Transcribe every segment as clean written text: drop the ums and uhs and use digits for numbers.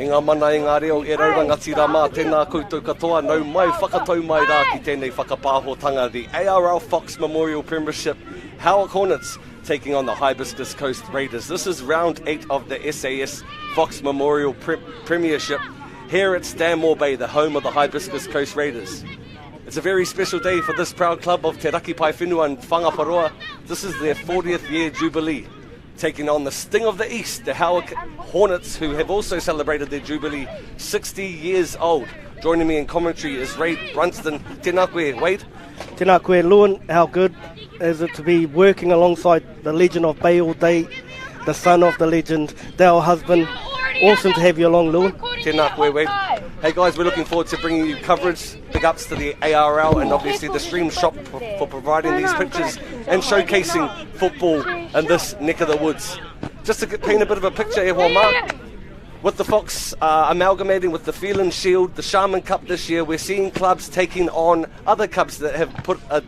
ngā mana i ngā reo e rauranga tira mā tēnā koutou katoa nau mai whakatau mai rā ki tēnei whakapāhotanga. The ARL Fox Memorial Premiership, Howick Hornets taking on the Hibiscus Coast Raiders. This is round 8 of the SAS Fox Memorial Premiership here at Stanmore Bay, the home of the Hibiscus Coast Raiders. It's a very special day for this proud club of Te Raki Pai Whenua and Whangaparoa. This is their 40th year jubilee, taking on the Sting of the East, the Howick Hornets, who have also celebrated their jubilee, 60 years old. Joining me in commentary is Ray Brunston. Tēnā koe, Wade. Tēnā koe, Lewin. How good is it to be working alongside the legend of Bay all day, the son of the legend, Dale husband. Awesome to have you along, Lewin. Tēnā koe, Wade. Hey guys, we're looking forward to bringing you coverage. Big ups to the ARL and obviously the Stream Shop for providing these pictures and showcasing football in this neck of the woods. Just to paint a bit of a picture here, Mark, with the Fox amalgamating with the Phelan Shield, the Shaman Cup this year, we're seeing clubs taking on other clubs that have put a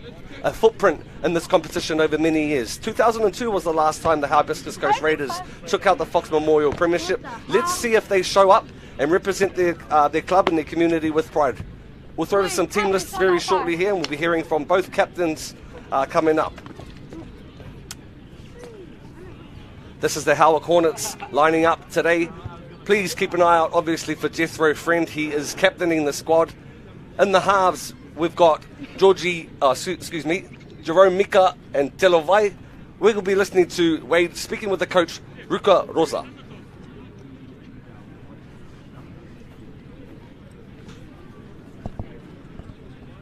footprint in this competition over many years. 2002 was the last time the Hibiscus Coast Raiders took out the Fox Memorial Premiership. Let's see if they show up and represent their club and their community with pride. We'll throw to some team lists very shortly here, and we'll be hearing from both captains coming up. This is the Howick Hornets lining up today. Please keep an eye out, obviously, for Jethro Friend. He is captaining the squad. In the halves, we've got Jerome Mika and Telovai. We will be listening to Wade speaking with the coach, Ruka Rosa.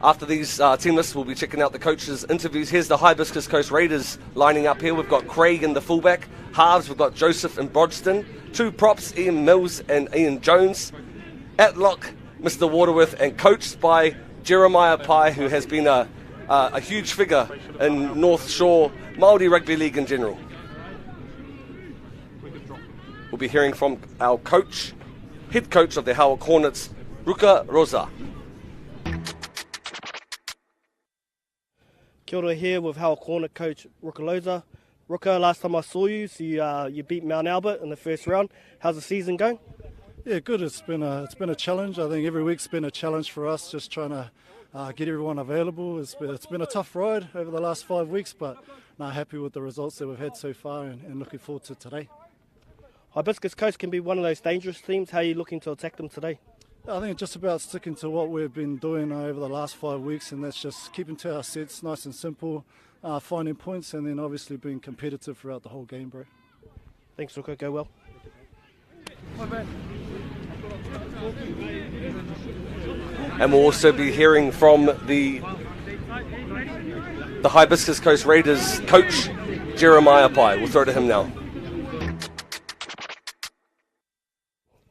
After these team lists, we'll be checking out the coaches' interviews. Here's the Hibiscus Coast Raiders lining up here. We've got Craig in the fullback. Halves, we've got Joseph and Brodston. Two props, Ian Mills and Ian Jones. At lock, Mr. Waterworth, and coached by Jeremiah Pai, who has been a huge figure in North Shore Māori Rugby League in general. We'll be hearing from our coach, head coach of the Howick Hornets, Ruka Rosa. Kia ora here with Howick Hornet coach Ruka Rosa. Ruka, last time I saw you, so you beat Mount Albert in the first round. How's the season going? Yeah, good. It's been a challenge. I think every week's been a challenge for us, just trying to get everyone available. It's been a tough ride over the last 5 weeks, but happy with the results that we've had so far and looking forward to today. Hibiscus Coast can be one of those dangerous teams. How are you looking to attack them today? I think it's just about sticking to what we've been doing over the last 5 weeks, and that's just keeping to our sets, nice and simple, finding points, and then obviously being competitive throughout the whole game, bro. Thanks, Ruka. Go well. And we'll also be hearing from the Hibiscus Coast Raiders coach, Jeremiah Pai. We'll throw to him now.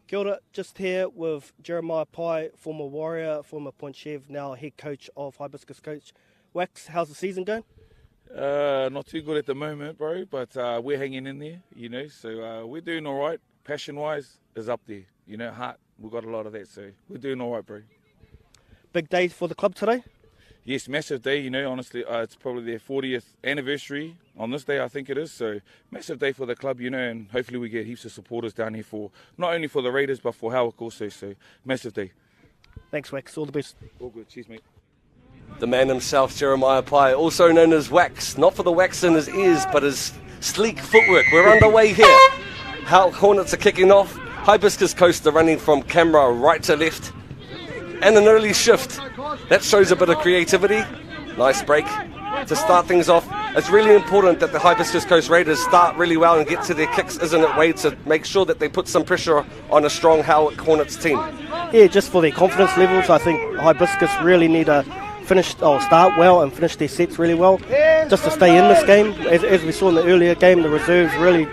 Kia ora, just here with Jeremiah Pai, former Warrior, former Point Chef, now head coach of Hibiscus Coast. Wax, how's the season going? Not too good at the moment, bro, but we're hanging in there, so we're doing all right. Passion-wise is up there, heart, we've got a lot of that, so we're doing all right, bro. Big day for the club today? Yes, massive day, honestly, it's probably their 40th anniversary on this day, I think it is, so massive day for the club, and hopefully we get heaps of supporters down here for, not only for the Raiders, but for Howick also, so massive day. Thanks, Wax, all the best. All good, cheers, mate. The man himself, Jeremiah Pai, also known as Wax, not for the wax in his ears, but his sleek footwork. We're underway here. Howick Hornets are kicking off. Hibiscus Coast are running from camera right to left. And an early shift. That shows a bit of creativity. Nice break to start things off. It's really important that the Hibiscus Coast Raiders start really well and get to their kicks, isn't it, Wade, to make sure that they put some pressure on a strong Howick Hornets team. Yeah, just for their confidence levels, I think Hibiscus really need to start well and finish their sets really well, just to stay in this game. As we saw in the earlier game, the reserves really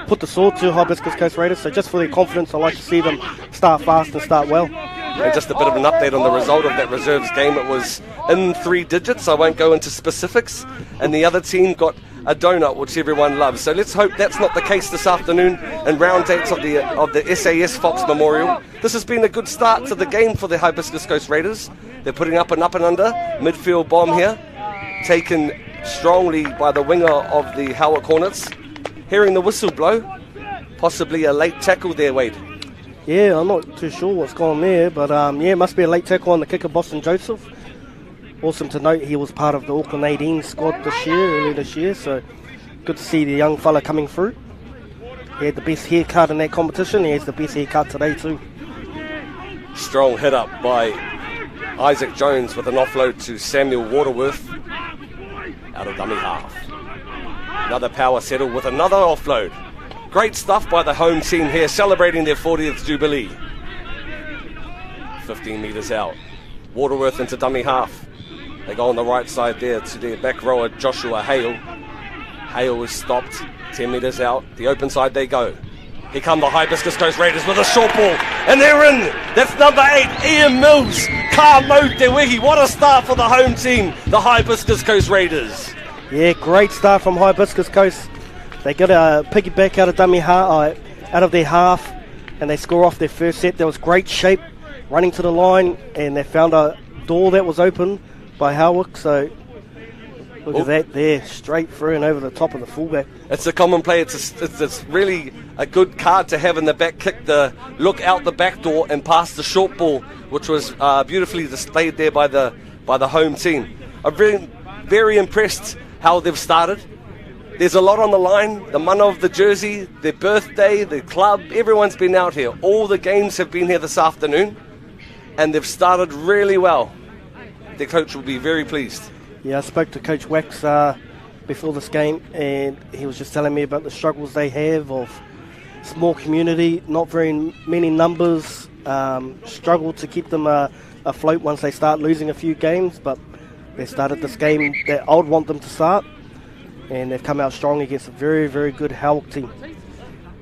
put the sword to Hibiscus Coast Raiders, so just for their confidence, I like to see them start fast and start well. And just a bit of an update on the result of that reserves game. It was in 3 digits, I won't go into specifics, and the other team got a donut, which everyone loves. So let's hope that's not the case this afternoon in round 8 of the SAS Fox Memorial. This has been a good start to the game for the Hibiscus Coast Raiders. They're putting up and under. Midfield bomb here, taken strongly by the winger of the Howick Hornets. Hearing the whistle blow, possibly a late tackle there, Wade. Yeah, I'm not too sure what's going on there, but yeah, it must be a late tackle on the kicker, Boston Joseph. Awesome to note he was part of the Auckland 18 squad early this year, so good to see the young fella coming through. He had the best haircut in that competition, he has the best haircut today too. Strong hit up by Isaac Jones with an offload to Samuel Waterworth out of dummy half. Another power settle with another offload. Great stuff by the home team here, celebrating their 40th Jubilee. 15 metres out. Waterworth into dummy half. They go on the right side there to their back rower, Joshua Hale. Hale is stopped, 10 metres out. The open side they go. Here come the Hibiscus Coast Raiders with a short ball, and they're in. That's number 8, Ian Mills. Ka Mo Te Wihi. What a start for the home team, the Hibiscus Coast Raiders. Yeah, great start from Hibiscus Coast. They got a piggyback out of out of their half, and they score off their first set. There was great shape running to the line, and they found a door that was open by Howick. So look at that there, straight through and over the top of the fullback. It's a common play. It's really a good card to have in the back kick, the look out the back door and pass the short ball, which was beautifully displayed there by the home team. I'm very impressed how they've started. There's a lot on the line. The mana of the jersey, their birthday, the club, everyone's been out here. All the games have been here this afternoon, and they've started really well. Their coach will be very pleased. Yeah, I spoke to Coach Wax before this game, and he was just telling me about the struggles they have of small community, not very many numbers, struggle to keep them afloat once they start losing a few games, but they started this game that I would want them to start, and they've come out strong against a very, very good Howick team.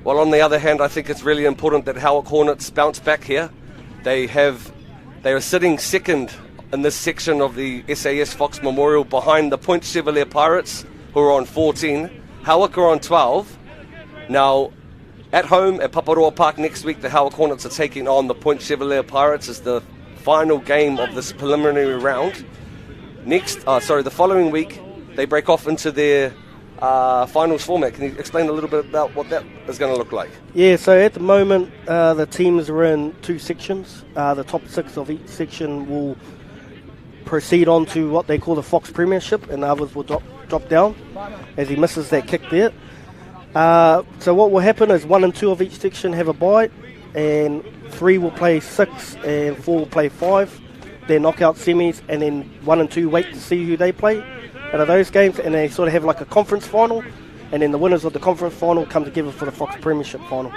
Well, on the other hand, I think it's really important that Howick Hornets bounce back here. They are sitting second in this section of the SAS Fox Memorial behind the Point Chevalier Pirates, who are on 14. Howick are on 12. Now, at home at Paparoa Park next week, the Howick Hornets are taking on the Point Chevalier Pirates as the final game of this preliminary round. The following week, they break off into their finals format. Can you explain a little bit about what that is going to look like? Yeah, so at the moment, the teams are in 2 sections. The top 6 of each section will proceed on to what they call the Fox Premiership, and the others will drop down as he misses that kick there. So what will happen is 1 and 2 of each section have a bye, and 3 will play 6 and 4 will play 5. They're knockout semis, and then 1 and 2 wait to see who they play out of those games, and they sort of have like a conference final, and then the winners of the conference final come together for the Fox Premiership final.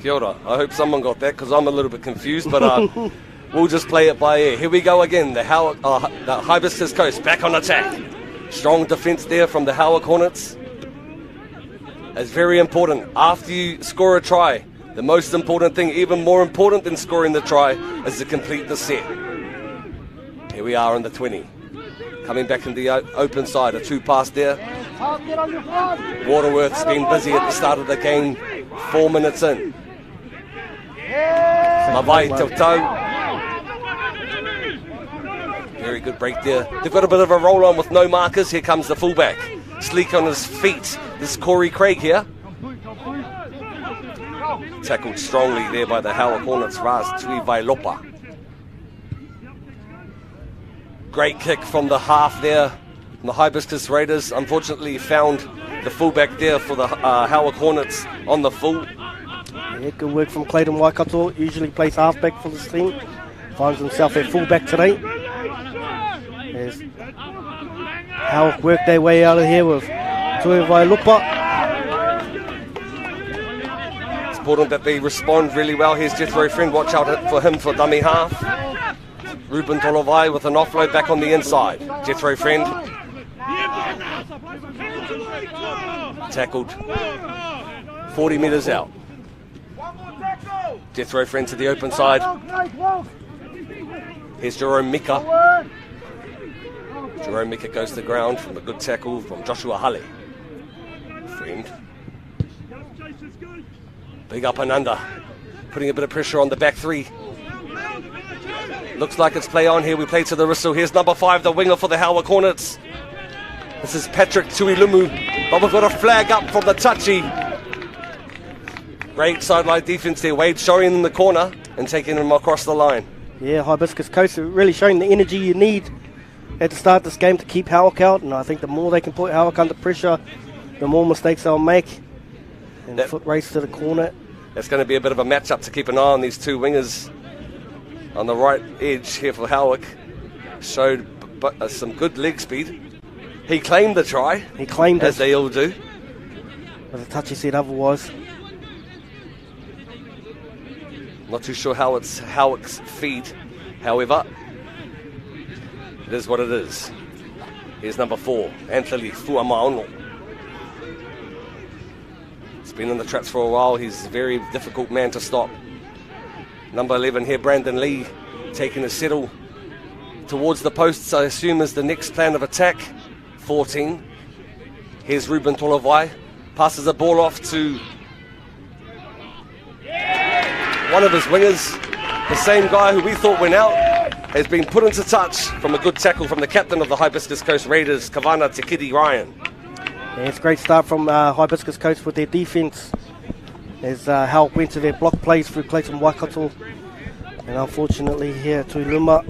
Kia ora. I hope someone got that, because I'm a little bit confused, but we'll just play it by ear. Here we go again, the Hibiscus Coast back on attack. Strong defence there from the Howick Hornets. It's very important. After you score a try, the most important thing, even more important than scoring the try, is to complete the set. Here we are in the 20. Coming back in the open side, a 2-pass there. Waterworth's been busy at the start of the game, 4 minutes in. Mawai Tautau. Very good break there. They've got a bit of a roll on with no markers. Here comes the fullback. Sleek on his feet. This is Corey Craig here. Tackled strongly there by the Howick Hornets, Raz Tui Vailopa. Great kick from the half there. And the Hibiscus Raiders unfortunately found the fullback there for the Howick Hornets on the full. Yeah, good work from Clayton Waikato. Usually plays halfback for this team. Finds himself at fullback today. As Howick work their way out of here with Tui Vailopa. It's important that they respond really well. Here's Jethro Friend. Watch out for him for dummy half. Ruben Tolovai with an offload back on the inside. Jethro Friend. Tackled 40 metres out. Jethro Friend to the open side. Here's Jerome Mika. Jerome Mika goes to the ground from a good tackle from Joshua Hale. Friend. Big up and under. Putting a bit of pressure on the back 3. Looks like it's play on here. We play to the whistle. Here's number 5, the winger for the Howick Hornets. This is Patrick Tuilumu. But we've got a flag up from the touchy. Great sideline defence there, Wade, showing them the corner and taking them across the line. Yeah, Hibiscus Coast are really showing the energy you need at the start of this game to keep Howick out, and I think the more they can put Howick under pressure, the more mistakes they'll make. And foot race to the corner. That's going to be a bit of a match-up to keep an eye on. These two wingers on the right edge here for Howick showed some good leg speed. He claimed the try. He claimed as they all do. But the touchy said otherwise. Not too sure how it's Howick's feed. However, it is what it is. Here's number 4, Anthony Fuamaono. He's been in the traps for a while. He's a very difficult man to stop. Number 11 here, Brandon Lee, taking a settle towards the posts, I assume is the next plan of attack. 14. Here's Ruben Tolavai. Passes the ball off to one of his wingers. The same guy who we thought went out has been put into touch from a good tackle from the captain of the Hibiscus Coast Raiders, Kavana Tikidi Ryan. Yeah, it's a great start from Hibiscus Coast with their defence. As Howick went to their block plays through Clayton Waikato. And unfortunately here, Tuiluma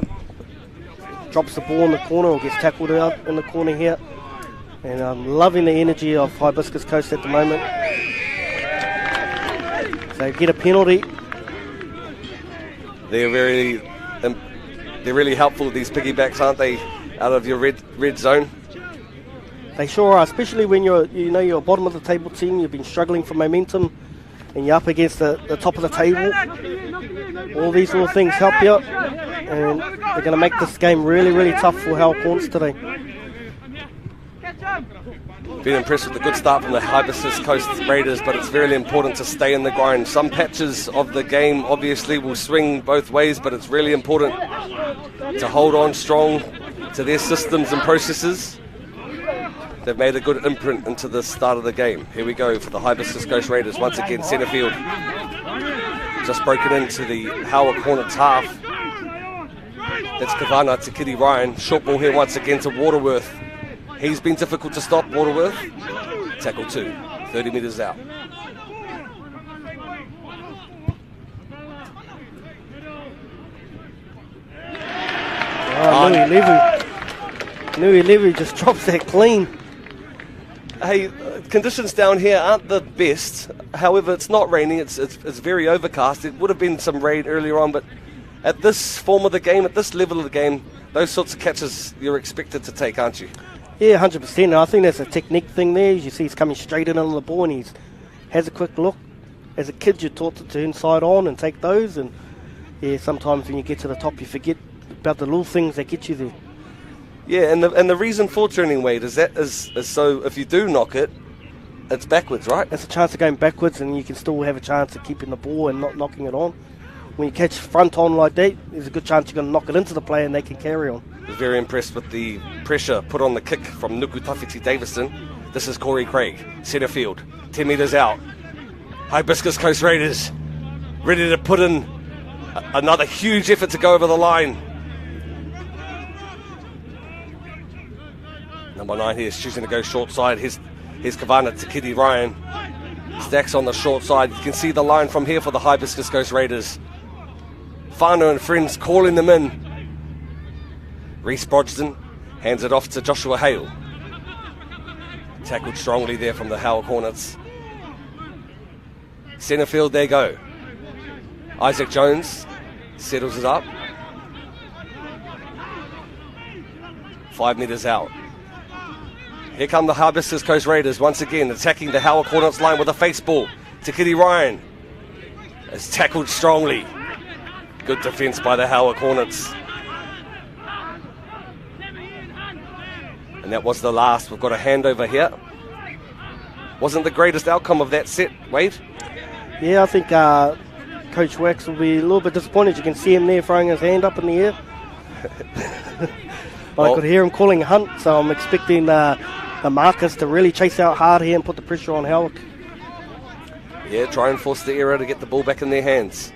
drops the ball in the corner or gets tackled out in the corner here. And I'm loving the energy of Hibiscus Coast at the moment. So get a penalty. They're really helpful, these piggybacks, aren't they? Out of your red zone. They sure are, especially when you're a bottom of the table team. You've been struggling for momentum, and you're up against the top of the table. All these little things help you, and they're going to make this game really, really tough for Howick Hornets today. Been impressed with the good start from the Hibiscus Coast Raiders, but it's really important to stay in the grind. Some patches of the game obviously will swing both ways, but it's really important to hold on strong to their systems and processes. They've made a good imprint into the start of the game. Here we go for the Hibiscus Coast Raiders. Once again, centre field. Just broken into the Howick Hornets half. That's Kavana Tikidi Ryan. Short ball here once again to Waterworth. He's been difficult to stop, Waterworth. Tackle 2, 30 metres out. Nui Levu just drops that clean. Hey, conditions down here aren't the best. However, it's not raining. It's very overcast. It would have been some rain earlier on, but at this form of the game, at this level of the game, those sorts of catches you're expected to take, aren't you? Yeah, 100%. And I think that's a technique thing there. As you see, he's coming straight in on the ball and he has a quick look. As a kid, you're taught to turn side on and take those. And yeah, sometimes when you get to the top, you forget about the little things that get you there. Yeah, and the reason for turning, Wade, is so if you do knock it, it's backwards, right? It's a chance of going backwards, and you can still have a chance of keeping the ball and not knocking it on. When you catch front on like that, there's a good chance you're going to knock it into the player and they can carry on. I was very impressed with the pressure put on the kick from Nuku Tawhiti Davison. This is Corey Craig, centre field, 10 metres out. Hibiscus Coast Raiders ready to put in another huge effort to go over the line. Number 9 here is choosing to go short side. Here's Kavana Tikidi Ryan. Stacks on the short side. You can see the line from here for the Hibiscus Coast Raiders. Whānau and friends calling them in. Reece Brogden hands it off to Joshua Hale. Tackled strongly there from the Howick Hornets. Centre field, they go. Isaac Jones settles it up. 5 metres out. Here come the Hibiscus Coast Raiders once again attacking the Howick Hornets line with a face ball. Tikidi Ryan is tackled strongly. Good defence by the Howick Hornets. And that was the last. We've got a handover here. Wasn't the greatest outcome of that set, Wade? Yeah, I think Coach Wax will be a little bit disappointed. You can see him there throwing his hand up in the air. I could hear him calling hunt, so I'm expecting the Marcus to really chase out hard here and put the pressure on Howick. Yeah, try and force the era to get the ball back in their hands.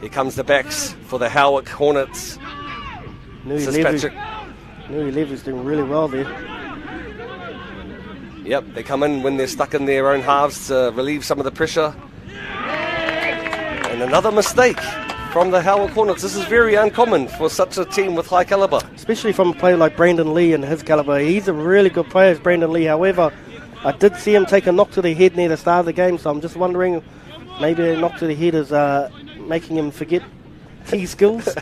Here comes the backs for the Howick Hornets. Nui Levy's doing really well there. Yep, they come in when they're stuck in their own halves to relieve some of the pressure. And another mistake from the Howick Hornets. This is very uncommon for such a team with high calibre. Especially from a player like Brandon Lee and his calibre. He's a really good player, Brandon Lee. However, I did see him take a knock to the head near the start of the game, so I'm just wondering, maybe a knock to the head is making him forget key skills.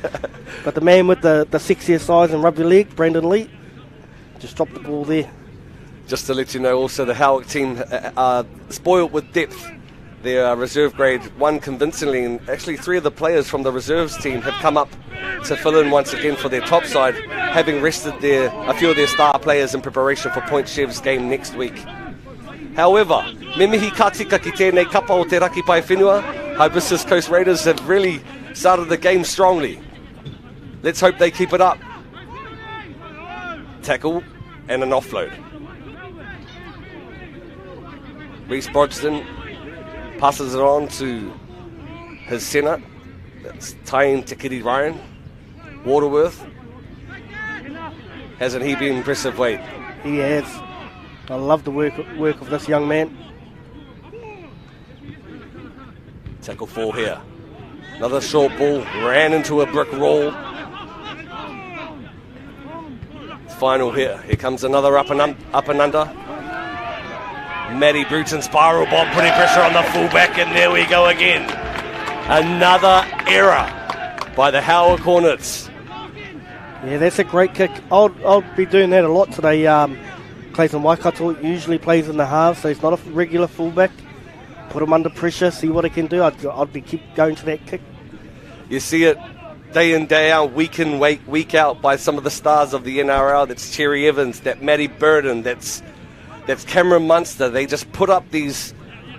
But the man with the sexiest size and rugby league, Brandon Lee, just dropped the ball there. Just to let you know also, the Howick team are spoiled with depth. Their reserve grade won convincingly, and actually 3 of the players from the reserves team have come up to fill in once again for their top side, having rested a few of their star players in preparation for Point Chev's game next week. However, me mihi ka tika ki tēnei kapa o te raki pai whenua, Hibiscus Coast Raiders have really started the game strongly. Let's hope they keep it up. Tackle and an offload. Reece Brodston passes it on to his centre. That's tying Te Kiri Ryan. Waterworth. Hasn't he been impressive, Wade? He has. I love the work of this young man. Tackle 4 here. Another short ball. Ran into a brick wall. Final here. Here comes another up and under. Matty Bruton spiral bomb, putting pressure on the fullback, and there we go again. Another error by the Howick Hornets. Yeah, that's a great kick. I'll be doing that a lot today. Clayton Waikato usually plays in the half, so he's not a regular fullback. Put him under pressure, see what he can do. I'd be keep going to that kick. You see it day in, day out, week in, week out by some of the stars of the NRL. That's Cherry Evans, that Matty Burden, that's Cameron Munster. They just put up these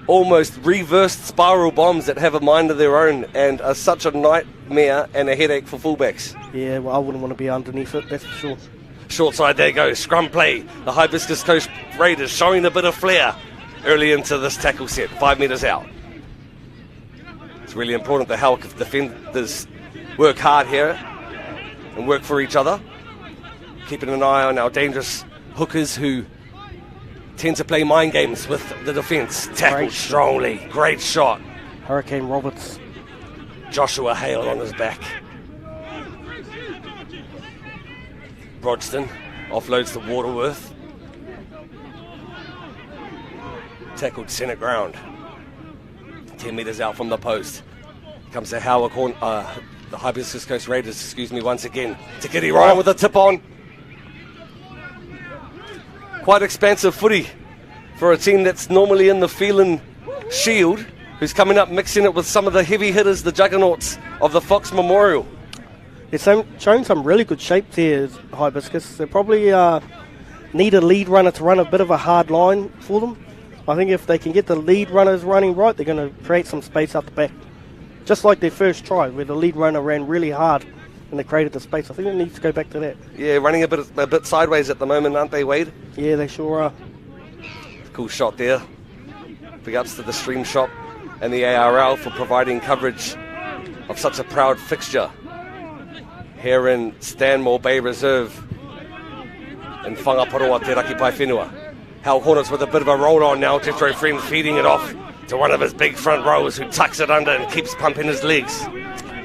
almost reversed spiral bombs that have a mind of their own and are such a nightmare and a headache for fullbacks. Yeah, well, I wouldn't want to be underneath it, that's for sure. Short side, there goes. Scrum play. The Hibiscus Coast Raiders showing a bit of flair early into this tackle set, 5 metres out. It's really important the Howick defenders work hard here and work for each other. Keeping an eye on our dangerous hookers who tend to play mind games with the defence. Tackled strongly. Great shot. Hurricane Roberts. Joshua Hale on his back. Brodston offloads to Waterworth. Tackled centre ground. 10 metres out from the post. Comes the Howick the Hibiscus Coast Raiders, once again. Te Kiri Ryan with a tip on. Quite expansive footy for a team that's normally in the Phelan Shield, who's coming up mixing it with some of the heavy hitters, the juggernauts of the Fox Memorial. They're showing some really good shape there, Hibiscus. They probably need a lead runner to run a bit of a hard line for them. I think if they can get the lead runners running right, they're going to create some space out the back. Just like their first try, where the lead runner ran really hard and they created the space. I think it needs to go back to that. Yeah, running a bit sideways at the moment, aren't they, Wade? Yeah, they sure are. Cool shot there. Big ups to the Stream Shop and the ARL for providing coverage of such a proud fixture here in Stanmore Bay Reserve in Whangaparoa, Te Raki Pai Whenua. Howick Hornets with a bit of a roll on now. Jethro Friend feeding it off to one of his big front rowers who tucks it under and keeps pumping his legs.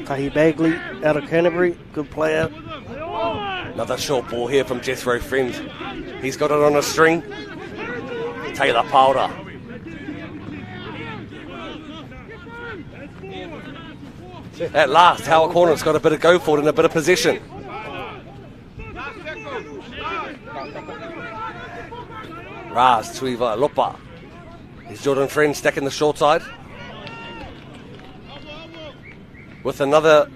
Tahi Bagley out of Canterbury, good player. Another short ball here from Jethro Friend. He's got it on a string. Taylor Powder. At last, Howick Hornets got a bit of go for it and a bit of possession. Raz, Tuiva, Lopa. Is Jordan Friend stacking the short side? With another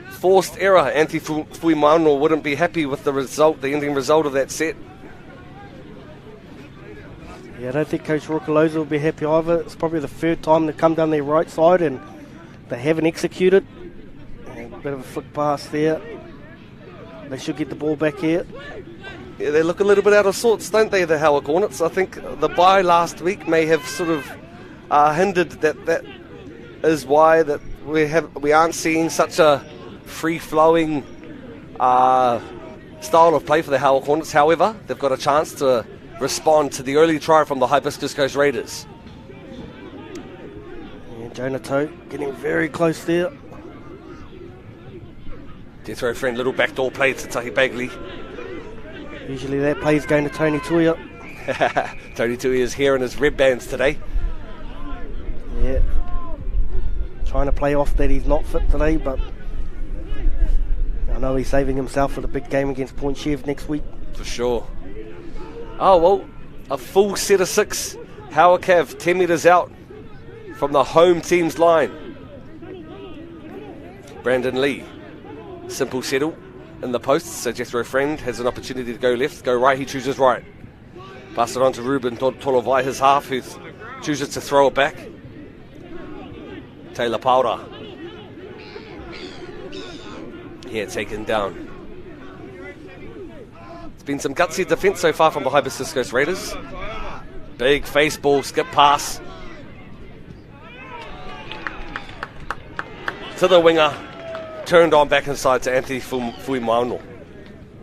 forced error, Antti Fuimano wouldn't be happy with the result, the ending result of that set. Yeah, I don't think Coach Rukaloza will be happy either. It's probably the third time they've come down their right side and they haven't executed. And a bit of a flick pass there. They should get the ball back here. Yeah, they look a little bit out of sorts, don't they, the Howick Hornets? I think the bye last week may have sort of hindered that. That is why that we aren't seeing such a free-flowing style of play for the Howick Hornets. However, they've got a chance to respond to the early try from the Hibiscus Coast Raiders. Yeah, And Jonah Toe getting very close there. Death row friend, little backdoor play to Tahi Bagley. Usually that play's going to Tony Tuia. Tony Tui is here in his red bands today. Yeah. Trying to play off that he's not fit today, but I know he's saving himself for the big game against Point Chev next week. For sure. Oh, well, a full set of 6. Howick have 10 metres out from the home team's line. Brandon Lee. Simple settle in the post, so Jethro Friend has an opportunity to go left, go right, he chooses right. Pass it on to Ruben Tolovai, his half, who chooses to throw it back. Taylor Powder. Here, taken down. It's been some gutsy defence so far from the Hibiscus Coast Raiders. Big face ball, skip pass. To the winger. Turned on back inside to Anthony Fuimano.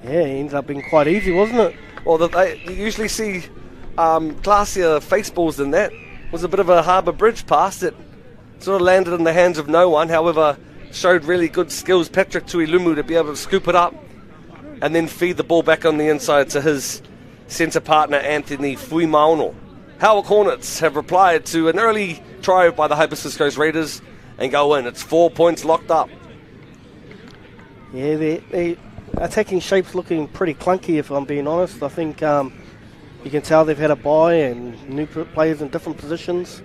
Yeah, it ends up being quite easy, wasn't it? Well, you usually see classier face balls than that. It was a bit of a harbour bridge pass that sort of landed in the hands of no one. However, showed really good skills, Patrick Tuilumu, to be able to scoop it up and then feed the ball back on the inside to his centre partner, Anthony Fuimano. Howick Hornets have replied to an early try by the Hibiscus Coast Raiders and go in. It's 4 points locked up. Yeah, the attacking shape's looking pretty clunky, if I'm being honest. I think you can tell they've had a bye and new players in different positions.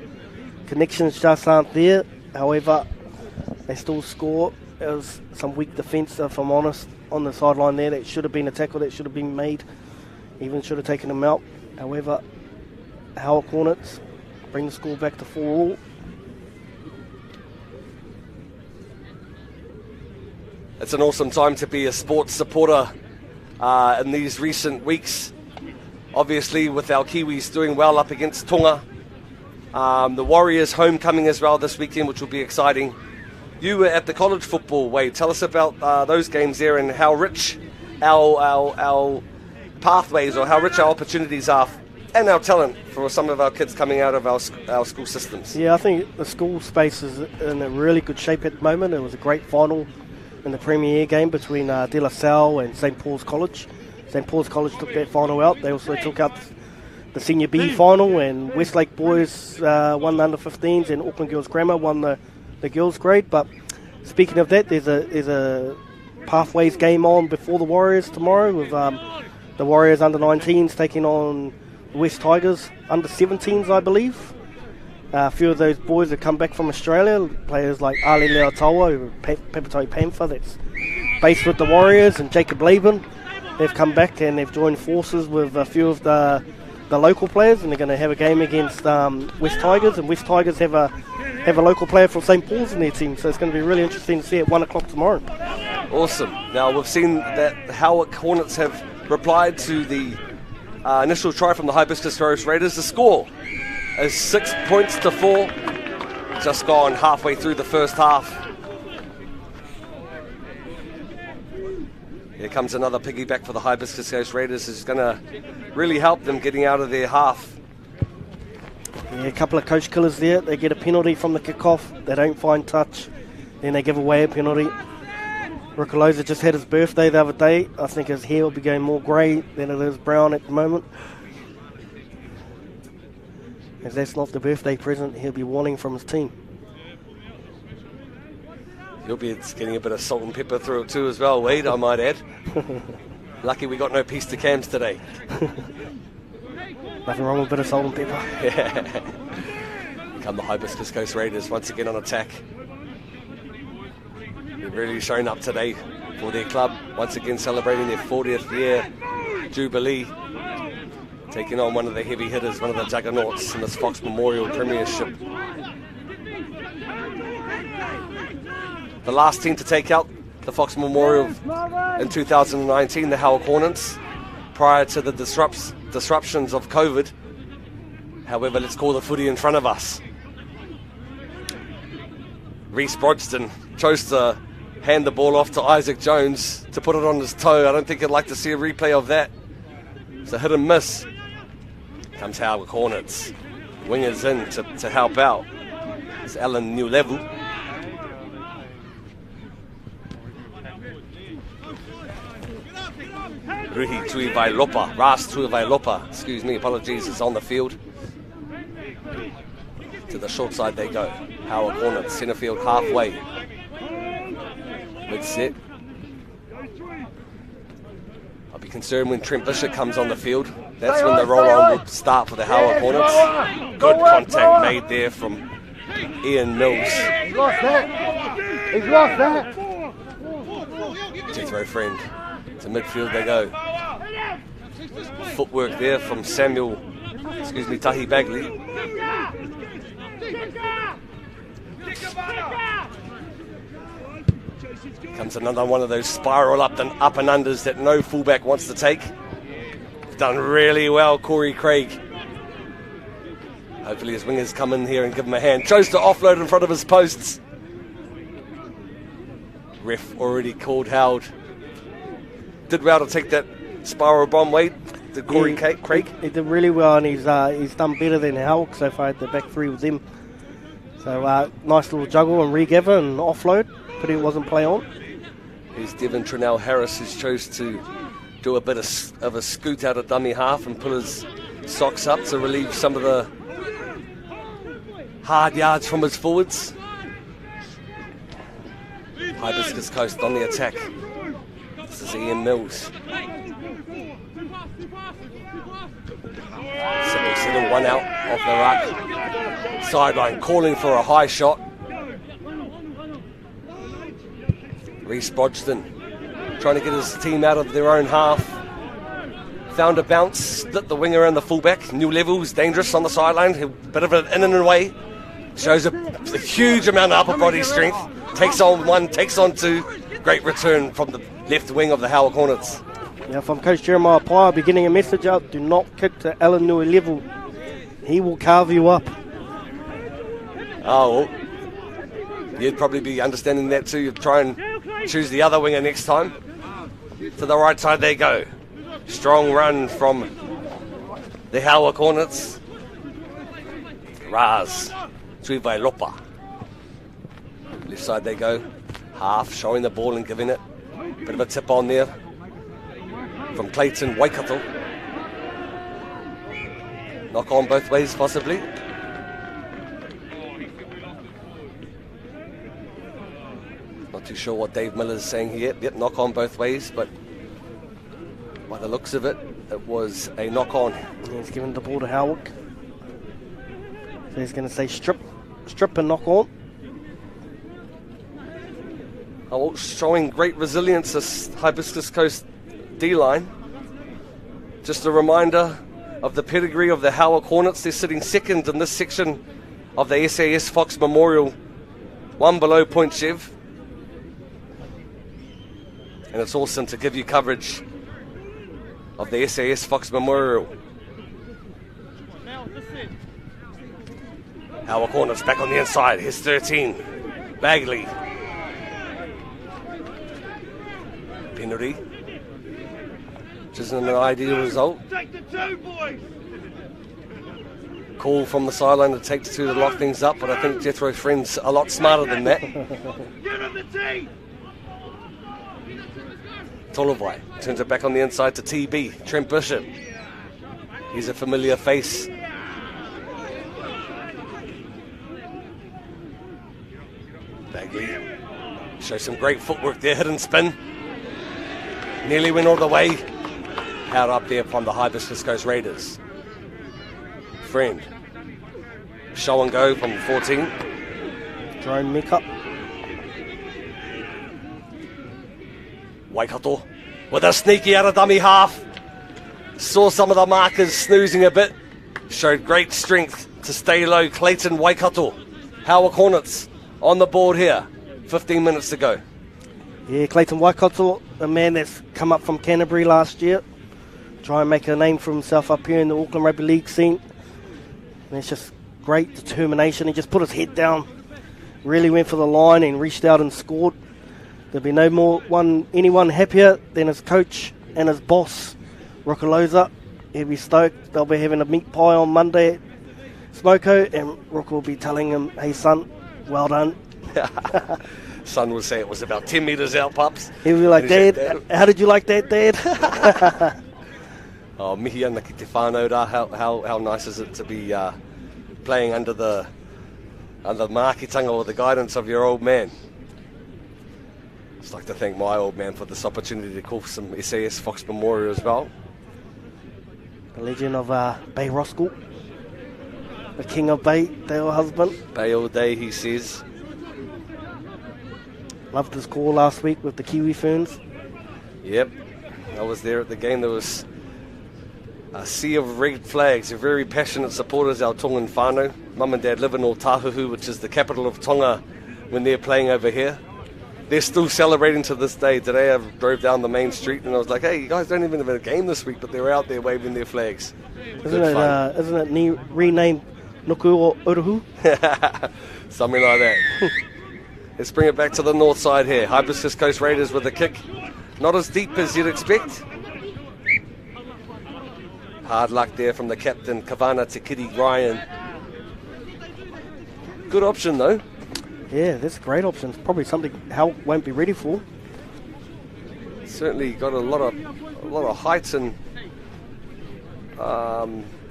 Connections just aren't there. However, they still score. There was some weak defence, if I'm honest, on the sideline there. That should have been a tackle that should have been made. Even should have taken them out. However, Howick Hornets bring the score back to 4-4. It's an awesome time to be a sports supporter in these recent weeks. Obviously, with our Kiwis doing well up against Tonga. The Warriors homecoming as well this weekend, which will be exciting. You were at the college football, Wade. Tell us about those games there and how rich our pathways or how rich our opportunities are and our talent for some of our kids coming out of our school systems. Yeah, I think the school space is in a really good shape at the moment. It was a great final in the Premier game between De La Salle and St. Paul's College. St. Paul's College took that final out. They also took out the Senior B final, and Westlake Boys won the under-15s, and Auckland Girls Grammar won the girls' grade. But speaking of that, there's a pathways game on before the Warriors tomorrow, with the Warriors under-19s taking on the West Tigers under-17s, I believe. A few of those boys have come back from Australia, players like Ali Leotawa, Pepatoi Panther, that's based with the Warriors, and Jacob Laban. They've come back and they've joined forces with a few of the local players, and they're going to have a game against West Tigers, and West Tigers have a local player from St. Paul's in their team, so it's going to be really interesting to see at 1 o'clock tomorrow. Awesome. Now, we've seen that the Howick Hornets have replied to the initial try from the Hibiscus Coast Raiders. The score is 6 points to 4. Just gone halfway through the first half. Here comes another piggyback for the Hibiscus Coast Raiders. It's going to really help them getting out of their half. Yeah, a couple of coach killers there. They get a penalty from the kickoff. They don't find touch. Then they give away a penalty. Rukaloza just had his birthday the other day. I think his hair will be going more grey than it is brown at the moment. If that's not the birthday present, he'll be wanting from his team. You'll be getting a bit of salt and pepper through it too as well, Wade, I might add. Lucky we got no piece to cams today. Nothing wrong with a bit of salt and pepper. Yeah. Come the Hibiscus Coast Raiders once again on attack. They've really shown up today for their club. Once again celebrating their 40th year jubilee. Taking on one of the heavy hitters, one of the juggernauts in this Fox Memorial Premiership. The last team to take out the Fox Memorial in 2019, the Howick Hornets, prior to the disruptions of COVID. However, let's call the footy in front of us. Reece Brodston chose to hand the ball off to Isaac Jones to put it on his toe. I don't think I'd like to see a replay of that. It's a hit and miss. Comes Howick Hornets. Wingers in to help out. It's Alan New Level. Ruhi Tuivailopa, Ras Tuivailopa, excuse me, apologies, is on the field. To the short side they go. Howick Hornets, centre field halfway. Mid-set. I'll be concerned when Trent Bishop comes on the field. That's when the roll-on would start for the Howick Hornets. Good contact made there from Ian Mills. He's lost that. He's lost that. Jethro Friend. To midfield they go. Footwork there from Samuel, Tahi Bagley. Comes another one of those spiral up and unders that no fullback wants to take. Done really well, Corey Craig. Hopefully his wingers come in here and give him a hand. Chose to offload in front of his posts. Ref already called Howard. Did well to take that spiral bomb, Wade. Did Corey Craig? He did really well, and he's done better than Howick so far at the back three with them. So nice little juggle and regather and offload, but it wasn't play on. Here's Devon Trinell Harris, who's chose to do a bit of a scoot out of dummy half and put his socks up to relieve some of the hard yards from his forwards. Hibiscus Coast on the attack. This is Ian Mills. Settle one out off the ruck. Sideline calling for a high shot. Reece Bodgston trying to get his team out of their own half. Found a bounce, split the winger and the fullback. New Levels, dangerous on the sideline. A bit of an in and away. Shows a huge amount of upper body strength. Takes on one, takes on two. Great return from the left wing of the Howick Hornets. Now from Coach Jeremiah Pye, I'll be getting a message out. Do not kick to Alan Nui level. He will carve you up. Oh, well, you'd probably be understanding that too. You'd try and choose the other winger next time. To the right side they go. Strong run from the Howick Hornets. Raz Tuivailopa. Left side they go. Half, showing the ball and giving it. Bit of a tip on there from Clayton Waikato. Knock on both ways possibly. Not too sure what Dave Miller's saying here. Yep, knock on both ways, but by the looks of it, it was a knock on. He's giving the ball to Howick. So he's going to say strip and knock on. Oh, showing great resilience, this Hibiscus Coast D-line. Just a reminder of the pedigree of the Howick Hornets. They're sitting second in this section of the SAS Fox Memorial, one below Point Chev. And it's awesome to give you coverage of the SAS Fox Memorial. Howick Hornets back on the inside. Here's 13. Bagley. Penalty. Which isn't an ideal result. Call from the sideline to take the two to lock things up, but I think Jethro Friend's a lot smarter than that. Tolovai turns it back on the inside to TB. Trent Bishop. He's a familiar face. Bagley shows some great footwork there, hidden spin. Nearly went all the way. Out up there from the Hibiscus Coast Raiders. Friend. Show and go from 14. Drone Mika. Waikato with a sneaky out of dummy half. Saw some of the markers snoozing a bit. Showed great strength to stay low. Clayton Waikato. Howick Hornets on the board here. 15 minutes to go. Yeah, Clayton Waikato, a man that's come up from Canterbury last year. Try and make a name for himself up here in the Auckland Rugby League scene. And it's just great determination. He just put his head down, really went for the line and reached out and scored. There'll be anyone happier than his coach and his boss, Rokaloza. He'll be stoked. They'll be having a meat pie on Monday. Smoko, and Rook will be telling him, hey son, well done. Son would say it was about 10 metres out, pups. He'll be like, Dad, how did you like that, Dad? Oh, mihi ana ki te whānau rā. How nice is it to be playing under the mākitanga or the guidance of your old man. Just like to thank my old man for this opportunity to call some SAS Fox Memorial as well. The legend of Bay Roskell, the king of Bay, Dale husband. Bay all day, he says. Loved his call last week with the Kiwi Ferns. Yep, I was there at the game. There was a sea of red flags, a very passionate supporters, our Tongan whānau. Mum and Dad live in Otahuhu, which is the capital of Tonga, when they're playing over here. They're still celebrating to this day. Today I drove down the main street and I was like, hey, you guys don't even have a game this week, but they're out there waving their flags. Isn't it renamed Nuku o Uruhu? Something like that. Let's bring it back to the north side here. Hibiscus Coast Raiders with a kick. Not as deep as you'd expect. Hard luck there from the captain, Kavana Te Kitty Ryan. Good option though. Yeah, that's a great option. It's probably something Hal won't be ready for. Certainly got a lot of height and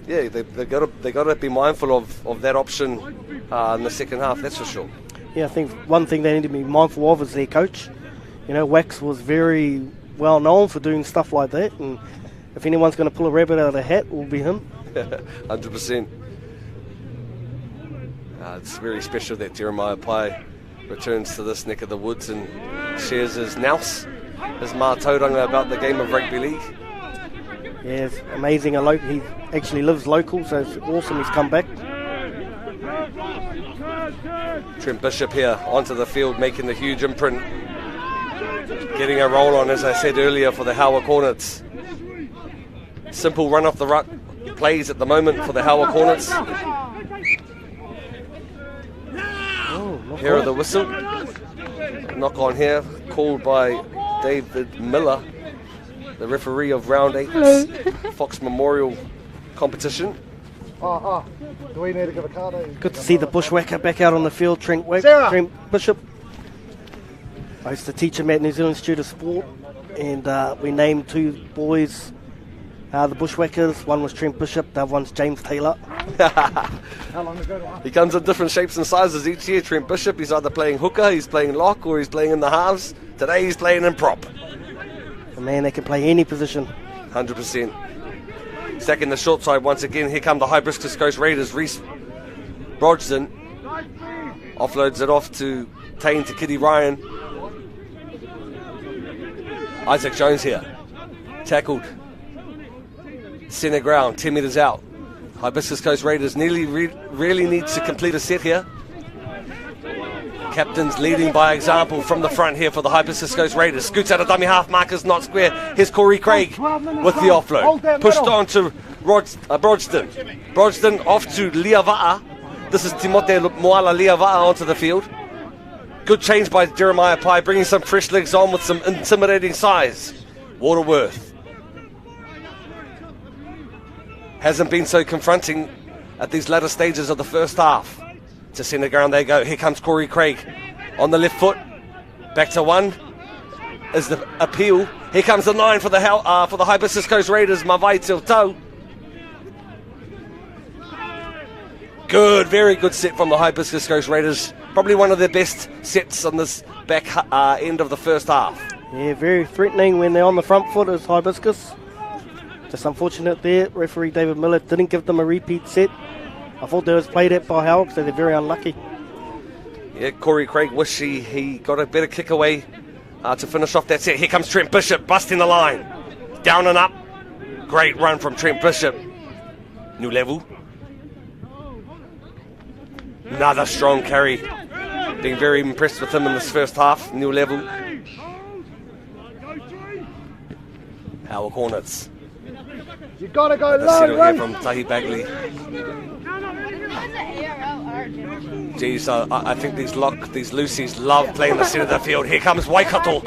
yeah, they got to be mindful of that option in the second half. That's for sure. Yeah, I think one thing they need to be mindful of is their coach. You know, Wax was very well known for doing stuff like that, and if anyone's going to pull a rabbit out of the hat, it will be him. 100%. It's very special that Jeremiah Pai returns to this neck of the woods and shares his nous, his mātauranga about the game of rugby league. Yeah, it's amazing. He actually lives local, so it's awesome he's come back. Trent Bishop here onto the field, making the huge imprint. Getting a roll on, as I said earlier, for the Howick Hornets. Simple run off the ruck plays at the moment for the Howick Hornets. Here are the whistle. Knock on here, called by David Miller, the referee of round 8's Fox Memorial competition. Do we need to give a card? Good to see the bushwhacker back out on the field, Trent Bishop. I used to teach him at New Zealand Institute of Sport, and we named two boys the bushwhackers. One was Trent Bishop, the other one's James Taylor. How long ago? He comes in different shapes and sizes each year. Trent Bishop, he's either playing hooker, he's playing lock, or he's playing in the halves. Today he's playing in prop. A man that can play any position. 100%. Second the short side once again. Here come the Hibiscus Coast Raiders. Reese Brogden offloads it off to Tain to Kitty Ryan. Isaac Jones here. Tackled. Centre ground, 10 metres out. Hibiscus Coast Raiders really needs to complete a set here. Captain's leading by example from the front here for the Hibiscus Coast Raiders. Scoots out a dummy half, markers not square. Here's Corey Craig with the offload. Pushed on to Brogden. Brogden off to Liava'a. This is Timote Moala Liava'a onto the field. Good change by Jeremiah Pai, bringing some fresh legs on with some intimidating size. Waterworth hasn't been so confronting at these latter stages of the first half. To centre ground they go. Here comes Corey Craig on the left foot. Back to one is the appeal. Here comes the 9 for the Hibiscus Coast Raiders. Mavai Tiltau. Good, very good set from the Hibiscus Coast Raiders. Probably one of their best sets on this back end of the first half. Yeah, very threatening when they're on the front foot as Hibiscus. Just unfortunate there. Referee David Miller didn't give them a repeat set. I thought they was played at by Howick, so they're very unlucky. Yeah, Corey Craig wish he got a better kick away to finish off that set. Here comes Trent Bishop, busting the line. Down and up. Great run from Trent Bishop. New level. Another strong carry. Being very impressed with him in this first half. New level. Howick Hornets. You gotta go The low, settle here from Tahi Bagley. Geez, I think these Lucies love playing the centre of the field. Here comes Waikato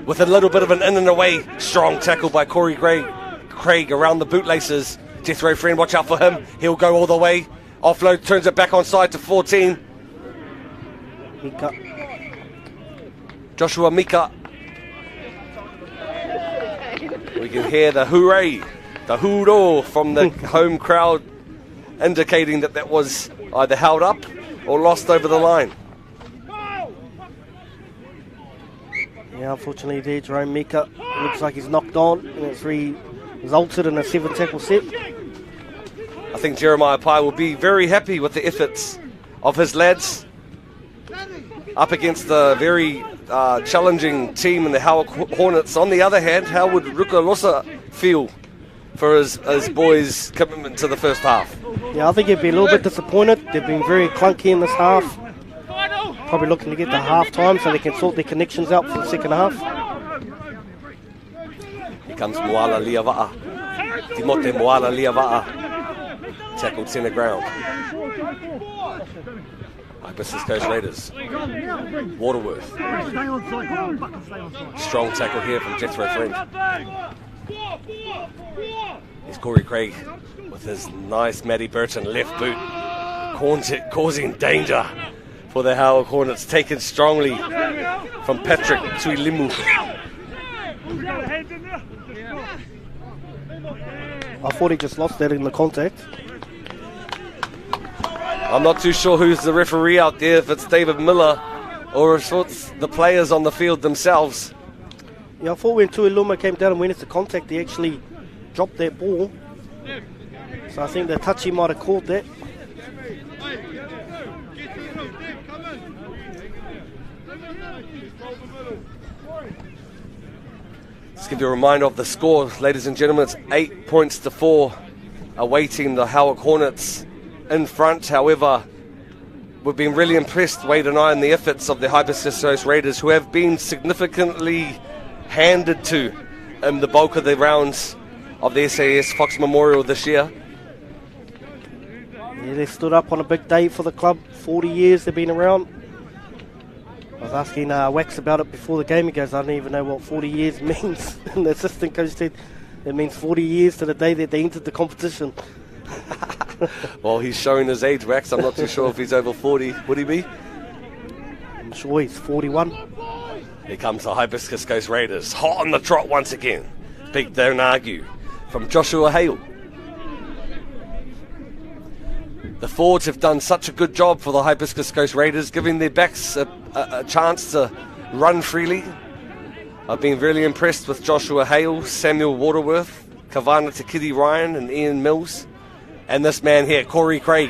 with a little bit of an in and away. Strong tackle by Corey Craig around the bootlaces. Death row friend, watch out for him. He'll go all the way. Offload, turns it back onside to 14. Mika. Joshua Mika. We can hear the hooray, the hoorah from the home crowd, indicating that that was either held up or lost over the line. Yeah, unfortunately there, Jerome Mika looks like he's knocked on, and it's resulted in a 7-tackle set. I think Jeremiah Pye will be very happy with the efforts of his lads up against the very challenging team in the Howick Hornets. On the other hand, how would Rukalosa feel for his boys' commitment to the first half? Yeah, I think he'd be a little bit disappointed. They've been very clunky in this half. Probably looking to get to half time so they can sort their connections out for the second half. Here comes Moala Liava'a. Timote Moala Liava'a. Tackled centre ground. Hibiscus Coast Raiders. Waterworth. Strong tackle here from Jethro Friend. Here's Corey Craig with his nice Matty Burton left boot, causing danger for the Howick Hornets, taken strongly from Patrick Tuilimu. I thought he just lost that in the contact. I'm not too sure who's the referee out there, if it's David Miller or if it's the players on the field themselves. Yeah, I thought when Tuiluma came down and went into contact, he actually dropped that ball. So I think the touchy might have caught that. Let's give you a reminder of the score, ladies and gentlemen. It's 8-4, awaiting the Howick Hornets in front. However, we've been really impressed, Wade and I, in the efforts of the Hibiscus Coast Raiders, who have been significantly handed to in the bulk of the rounds of the SAS Fox Memorial this year. Yeah, they stood up on a big day for the club. 40 years they've been around. I was asking Wax about it before the game. He goes, I don't even know what 40 years means. And the assistant coach said, it means 40 years to the day that they entered the competition. Well, he's showing his age, Wax. I'm not too sure if he's over 40. Would he be? I'm sure he's 41. Here comes the Hibiscus Coast Raiders. Hot on the trot once again. Big don't argue from Joshua Hale. The forwards have done such a good job for the Hibiscus Coast Raiders, giving their backs a chance to run freely. I've been really impressed with Joshua Hale, Samuel Waterworth, Kavana Takiti Ryan and Ian Mills. And this man here, Corey Craig,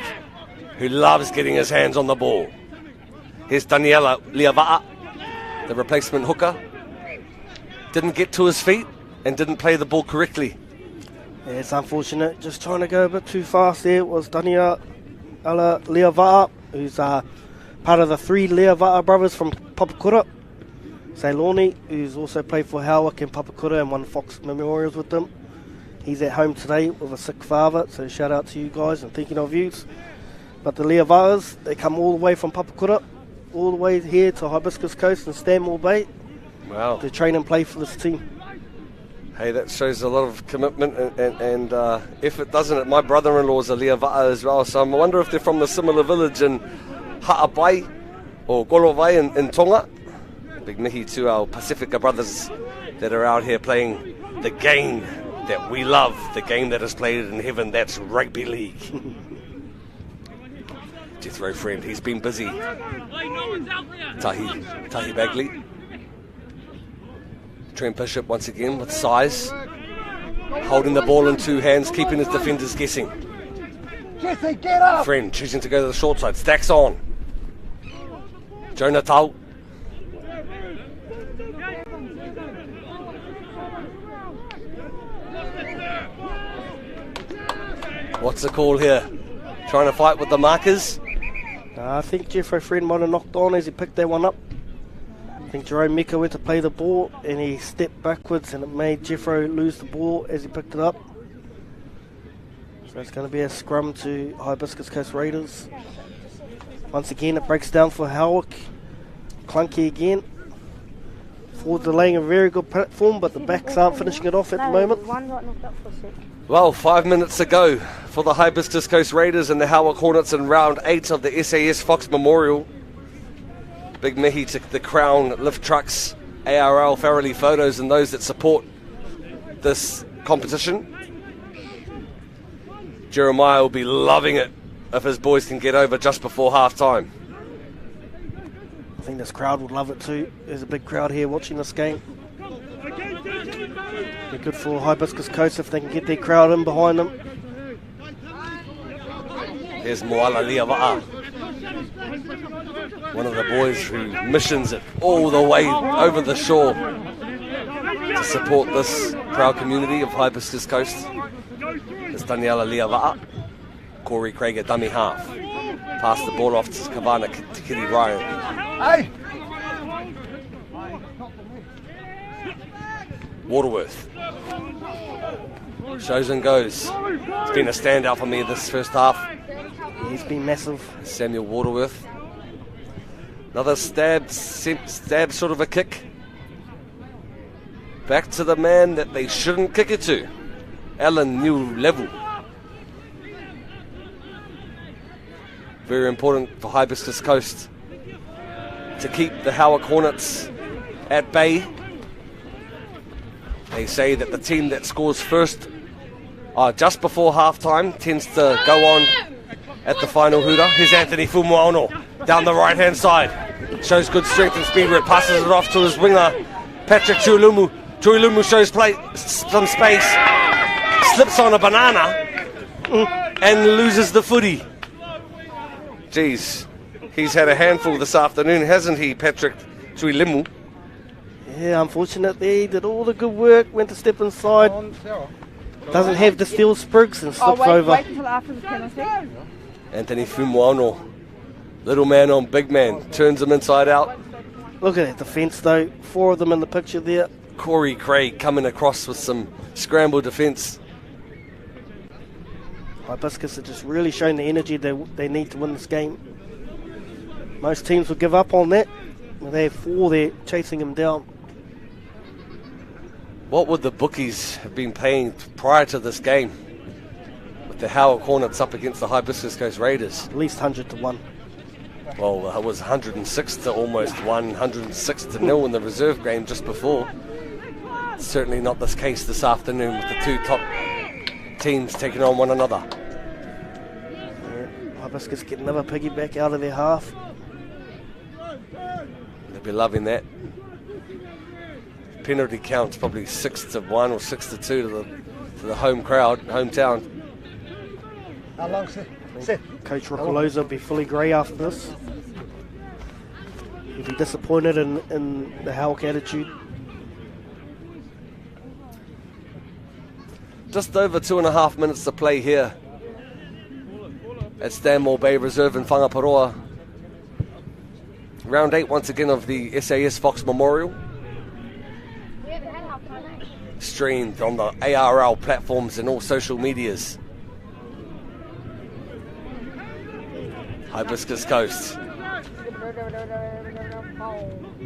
who loves getting his hands on the ball. Here's Daniela Liava'a, the replacement hooker. Didn't get to his feet and didn't play the ball correctly. Yeah, it's unfortunate. Just trying to go a bit too fast there. It was Daniela Liava'a, who's part of the 3 Liava'a brothers from Papakura. Ceyloni, who's also played for Howick and Papakura and won Fox Memorials with them. He's at home today with a sick father, so shout out to you guys and thinking of you. But the Liava'as, they come all the way from Papakura, all the way here to Hibiscus Coast and Stanmore Bay. Wow. To train and play for this team. Hey, that shows a lot of commitment and effort, doesn't it? My brother-in-law's a Liava'a as well, so I wonder if they're from the similar village in Ha'apai or Golovai in Tonga. Big mihi to our Pacifica brothers that are out here playing the game that we love, the game that is played in heaven, that's rugby league. Jethro Friend, he's been busy. Tahi Bagley. Trent Bishop once again with size, holding the ball in 2 hands, keeping his defenders guessing. Jesse, get up! Friend choosing to go to the short side, stacks on. Joe Natal. What's the call here? Trying to fight with the markers? I think Jeffrey Friend might have knocked on as he picked that one up. I think Jerome Mika went to play the ball and he stepped backwards and it made Jeffro lose the ball as he picked it up. So it's going to be a scrum to Hibiscus Coast Raiders. Once again it breaks down for Howick. Clunky again. Forwards are laying a very good platform, but the backs aren't finishing it off at the moment. Well, 5 minutes to go for the Hibiscus Coast Raiders and the Howick Hornets in round 8 of the SAS Fox Memorial. Big mihi to the Crown lift trucks, ARL Farrelly photos and those that support this competition. Jeremiah will be loving it if his boys can get over just before half time. I think this crowd would love it too. There's a big crowd here watching this game. Be good for Hibiscus Coast if they can get their crowd in behind them. Here's Moala Liava'a, one of the boys who missions it all the way over the shore to support this proud community of Hibiscus Coast. It's Daniela Liava'a, Corey Craig at dummy half. Pass the ball off to Kavana Tikiri Ryan. Hey! Waterworth shows and goes. It's been a standout for me this first half. He's been massive. Samuel Waterworth. Another stab sort of a kick. Back to the man that they shouldn't kick it to. Alan New Level. Very important for Hibiscus Coast to keep the Howick Hornets at bay. They say that the team that scores first just before half-time tends to go on at the final hooter. Here's Anthony Fumuaono down the right-hand side. Shows good strength and speed where it passes it off to his winger, Patrick Chuilumu. Chuilumu shows some space, slips on a banana, and loses the footy. Jeez, he's had a handful this afternoon, hasn't he, Patrick Chuilumu? Yeah, unfortunately, he did all the good work, went to step inside. Doesn't have the steel sprigs and slips over. Wait until after the penalty. Anthony Fumuaono, little man on big man, turns him inside out. Look at that defence though, 4 of them in the picture there. Corey Craig coming across with some scramble defence. Hibiscus are just really showing the energy they need to win this game. Most teams will give up on that. They have 4 there chasing him down. What would the bookies have been paying prior to this game? With the Howick Hornets up against the Hibiscus Coast Raiders. At least 100 to 1. Well, it was 106 to almost 106 to 0 in the reserve game just before. Certainly not this case this afternoon with the 2 top teams taking on one another. Yeah, Hibiscus get another piggyback out of their half. They'll be loving that. Penalty count's probably 6 to 1 or 6 to 2 to the home crowd, hometown. How long, sir? Coach Rokoloza will be fully grey after this. He'll be disappointed in the Howick attitude. Just over 2.5 minutes to play here at Stanmore Bay Reserve in Whangaparoa. Round 8 once again of the SAS Fox Memorial. Streamed on the ARL platforms and all social medias. Hibiscus Coast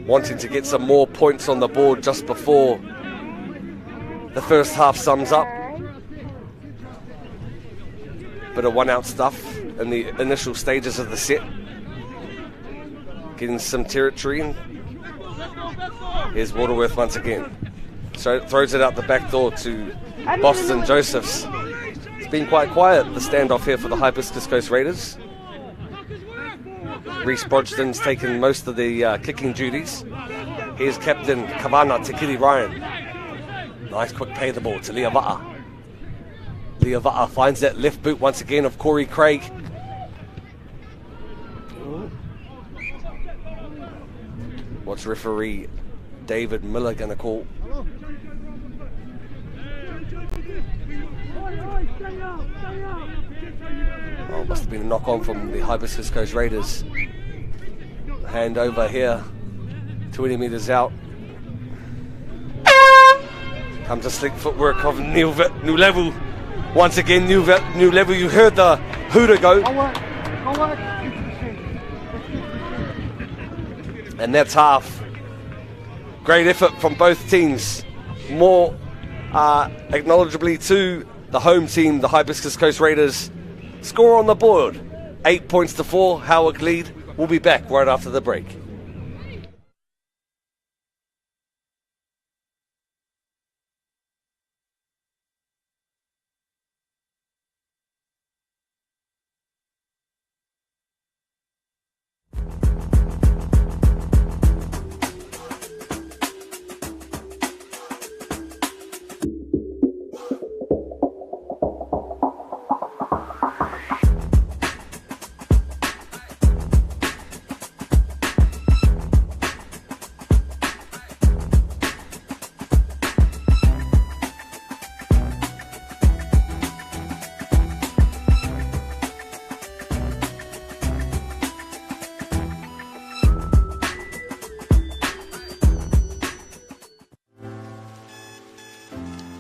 wanting to get some more points on the board just before the first half sums up. Bit of one-out stuff in the initial stages of the set. Getting some territory. Here's Waterworth once again. So throws it out the back door to Boston Josephs. It's been quite quiet, the standoff here for the Hibiscus Coast Raiders. Reece Brodgston's taken most of the kicking duties. Here's captain Kavana Tikiri Ryan. Nice quick pay the ball to Liava'a. Liava'a finds that left boot once again of Corey Craig. What's referee David Miller going to call? Oh, must have been a knock on from the Hibiscus Coast Raiders. Hand over here, 20 metres out. Comes a slick footwork of New Level. Once again, New Level. You heard the hooter go. And that's half. Great effort from both teams. More acknowledgeably to The home team, the Hibiscus Coast Raiders, score on the board. 8 points to 4, Howick lead. We'll be back right after the break.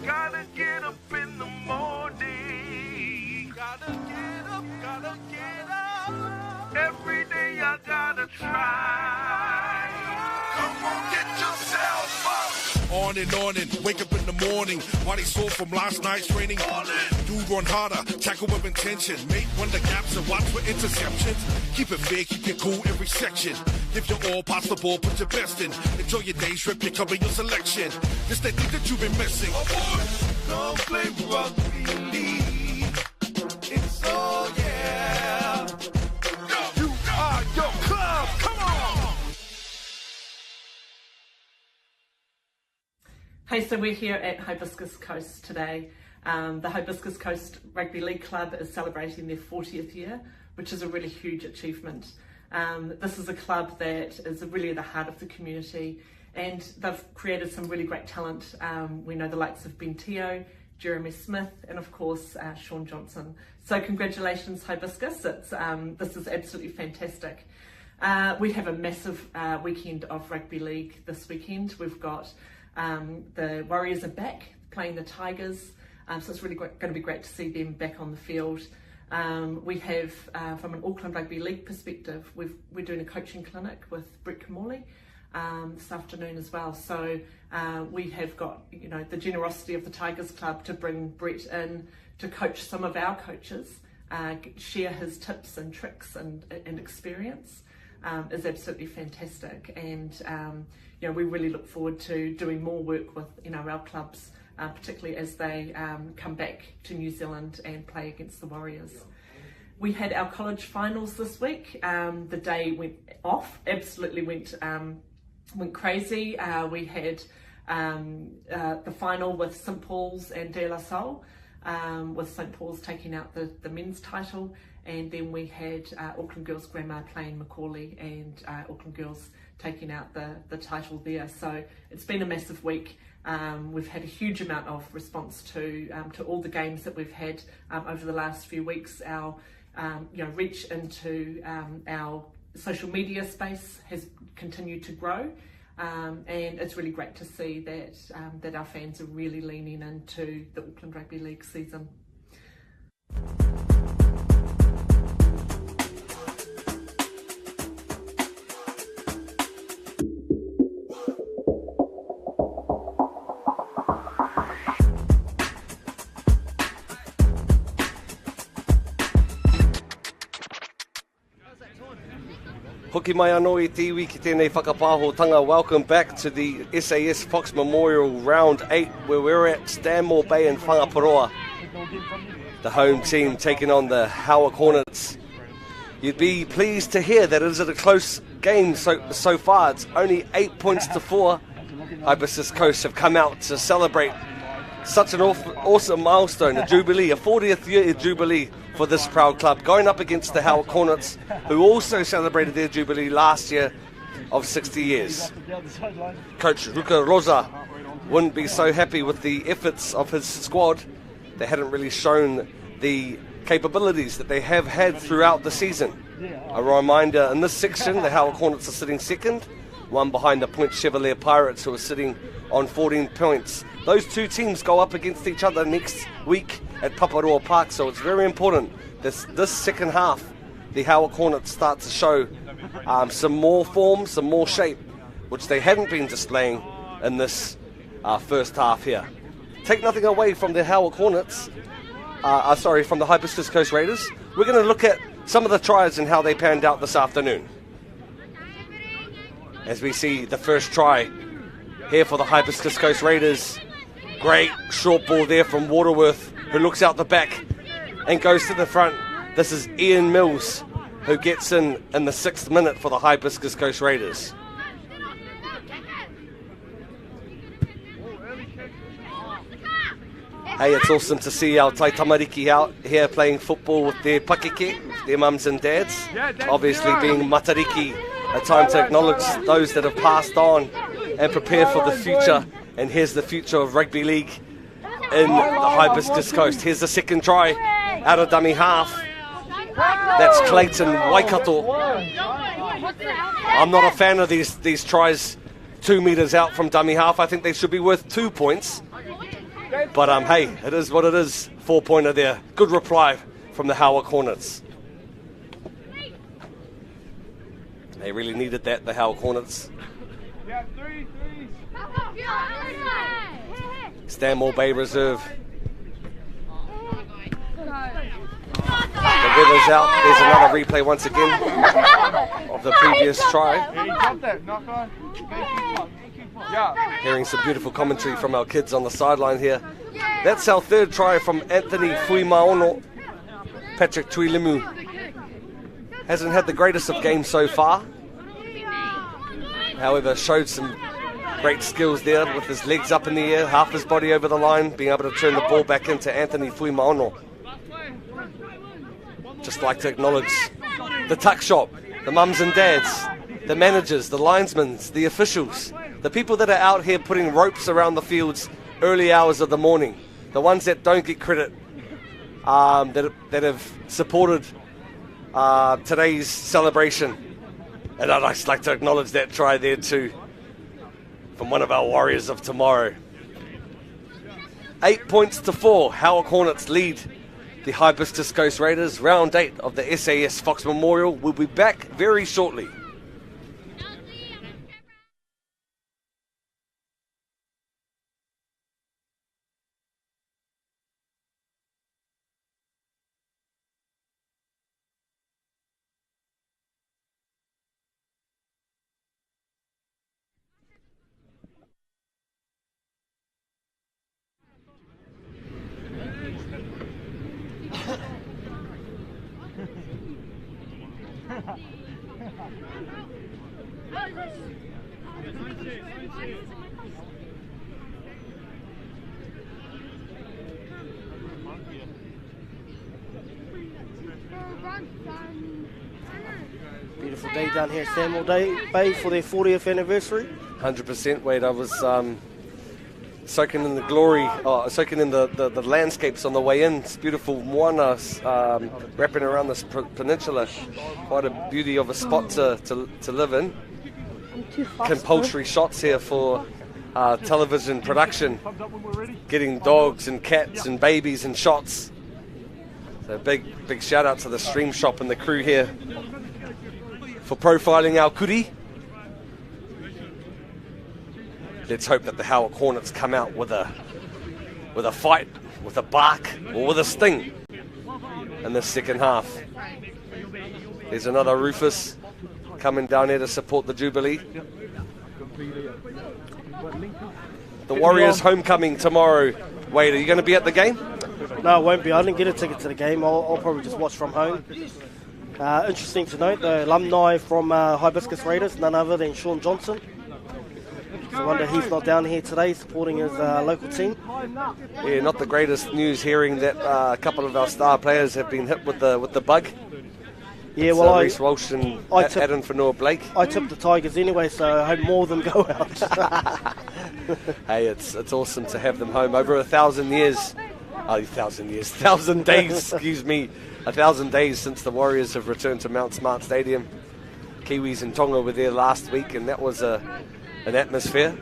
Gotta get up in the morning. Gotta get up. Every day I gotta try. Come on, get yourself up. On and wake up in the morning. Body sore from last night's training. Dude run harder, tackle with intention. Make run the gaps and watch for interceptions. Keep it fair, keep it cool every section. Give your all, pass the ball, put your best in. Enjoy your day, strip, pick up in your selection. This that thing that you've been missing. Don't play rugby league. It's all yeah. You are your club. Come on. Hey, so we're here at Hibiscus Coast today. The Hibiscus Coast Rugby League Club is celebrating their 40th year, which is a really huge achievement. This is a club that is really at the heart of the community, and they've created some really great talent. We know the likes of Ben Teo, Jeremy Smith, and of course Sean Johnson. So congratulations, Hibiscus. This is absolutely fantastic. We have a massive weekend of rugby league this weekend. We've got the Warriors are back playing the Tigers, so it's really going to be great to see them back on the field. We have, from an Auckland Rugby League perspective, we're doing a coaching clinic with Brett Kamali this afternoon as well. So we have got, the generosity of the Tigers Club to bring Brett in to coach some of our coaches, share his tips and tricks and experience is absolutely fantastic. And we really look forward to doing more work with our clubs, particularly as they come back to New Zealand and play against the Warriors. We had our college finals this week. The day went off, absolutely went crazy. We had the final with St Paul's and De La Salle, with St Paul's taking out the men's title, and then we had Auckland Girls Grammar playing Macaulay, and Auckland Girls taking out the title there. So it's been a massive week. We've had a huge amount of response to all the games that we've had over the last few weeks. Our reach into our social media space has continued to grow, and it's really great to see that our fans are really leaning into the Auckland Rugby League season. Hoki mai anō I te iwi ki tēnei whakapāhotanga. Welcome back to the SAS Fox Memorial Round 8, where we're at Stanmore Bay in Whangaparoa. The home team taking on the Howick Hornets. You'd be pleased to hear that it is a close game so far. It's only 8 points to 4. Hibiscus Coast have come out to celebrate such an awesome milestone, a jubilee, a 40th year jubilee for this proud club, going up against the Howick Hornets, who also celebrated their jubilee last year of 60 years. Coach Ruka Rosa wouldn't be so happy with the efforts of his squad. They hadn't really shown the capabilities that they have had throughout the season. A reminder, in this section, the Howick Hornets are sitting second, one behind the Point Chevalier Pirates, who are sitting on 14 points. Those two teams go up against each other next week at Paparoa Park, so it's very important this second half the Howick Hornets start to show some more form, some more shape, which they hadn't been displaying in this first half here. Take nothing away from the Howick Hornets. from the Hibiscus Coast Raiders. We're going to look at some of the tries and how they panned out this afternoon. As we see the first try here for the Hibiscus Coast Raiders. Great short ball there from Waterworth, who looks out the back and goes to the front. This is Ian Mills, who gets in the 6th minute for the Hibiscus Coast Raiders. Hey, it's awesome to see our Tai Tamariki out here playing football with their pakeke, their mums and dads. Obviously being Matariki, a time to acknowledge those that have passed on and prepare for the future. And here's the future of rugby league in the Hibiscus Coast. Here's the second try out of dummy half. That's Clayton Waikato. I'm not a fan of these tries 2 meters out from dummy half. I think they should be worth 2 points. But hey, it is what it is. 4-pointer there. Good reply from the Howick Hornets. They really needed that, the Howick Hornets. Stanmore Bay Reserve. The weather's out. There's another replay once again of the previous try. Hearing some beautiful commentary from our kids on the sideline here. That's our third try from Anthony Fuimaono. Patrick Tuilimu hasn't had the greatest of games so far. However, showed some great skills there with his legs up in the air, half his body over the line, being able to turn the ball back into Anthony Fuimaono. Just like to acknowledge the tuck shop, the mums and dads, the managers, the linesmen, the officials, the people that are out here putting ropes around the fields early hours of the morning, the ones that don't get credit, that have supported today's celebration. And I'd just like to acknowledge that try there too, from one of our warriors of tomorrow. 8 points to 4, Howick Hornets lead the Hibiscus Coast Raiders. Round 8 of the SAS Fox Memorial. We'll be back very shortly. Beautiful day down here at Stanmore Bay for their 40th anniversary. 100%, Wade. I was soaking in the glory, soaking in the landscapes on the way in. It's beautiful moana wrapping around this peninsula. Quite a beauty of a spot to live in. Compulsory shots here for television production. Getting dogs and cats and babies and shots. So big shout out to the stream shop and the crew here for profiling our kuri. Let's hope that the Howick Hornets come out with a fight, with a bark, or with a sting in the second half. There's another Rufus coming down here to support the Jubilee. The Warriors homecoming tomorrow. Wade, are you going to be at the game? No, I won't be. I didn't get a ticket to the game. I'll probably just watch from home. Interesting to note, the alumni from Hibiscus Raiders, none other than Sean Johnson. I wonder he's not down here today supporting his local team. Yeah, not the greatest news hearing that a couple of our star players have been hit with the bug. Yeah, well, Reece Walsh and Adam Fanua-Blake. I tipped the Tigers anyway, so I hope more of them go out. Hey, it's awesome to have them home. Over 1,000 years, 1,000 days, excuse me, 1,000 days since the Warriors have returned to Mount Smart Stadium. Kiwis and Tonga were there last week, and that was an atmosphere.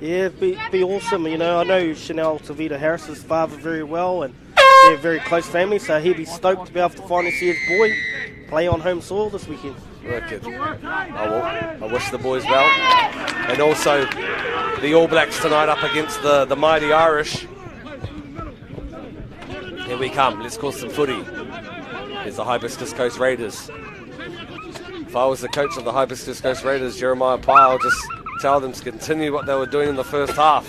Yeah, it'd be awesome. You know, I know Chanel Tavita Harris's father very well, and they're a very close family, so he'd be stoked to be able to finally see his boy play on home soil this weekend. Wicked. I wish the boys well. And also the All Blacks tonight up against the mighty Irish. Here we come. Let's call some footy. Here's the Hibiscus Coast Raiders. If I was the coach of the Hibiscus Coast Raiders, Jeremiah Pye, I'll just tell them to continue what they were doing in the first half.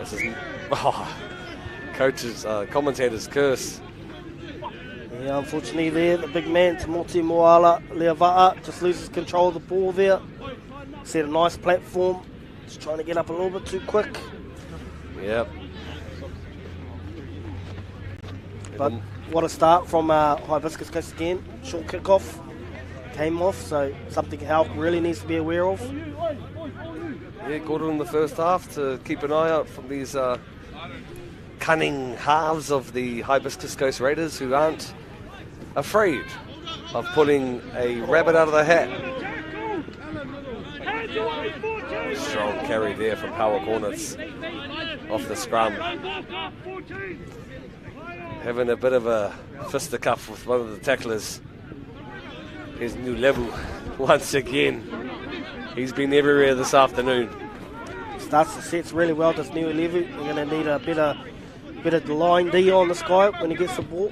This is coaches, commentators curse. Yeah, unfortunately there, the big man, Timoti Moala Leava'a, just loses control of the ball there. Set a nice platform, just trying to get up a little bit too quick. Yep. But what a start from Hibiscus Coast again. Short kick-off, came off, so something Hal really needs to be aware of. Yeah, good in the first half to keep an eye out from these cunning halves of the Hibiscus Coast Raiders who aren't afraid of pulling a rabbit out of the hat. Strong carry there from Howick Hornets off the scrum. Having a bit of a fisticuff with one of the tacklers. His new level once again. He's been everywhere this afternoon. Starts the sets really well, this new level. We're going to need a bit of line D on this guy when he gets the ball.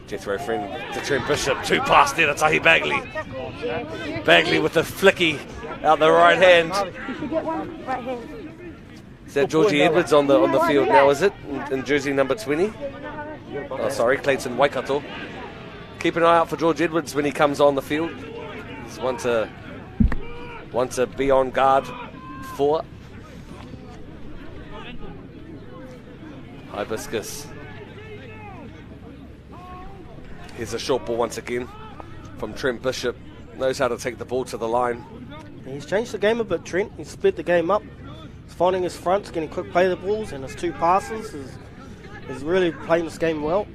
Jethro friend to Trent Bishop, 2 past there to Tahi Bagley. Bagley with the flicky out the right hand. Is that Georgie Edwards on the field now, is it? In jersey number 20? Oh, sorry, Clayton Waikato. Keep an eye out for George Edwards when he comes on the field. He's one to be on guard for. Hibiscus. Here's a short ball once again from Trent Bishop. Knows how to take the ball to the line. He's changed the game a bit, Trent. He's split the game up. He's finding his fronts, getting quick play the balls, and his 2 passes. He's really playing this game well.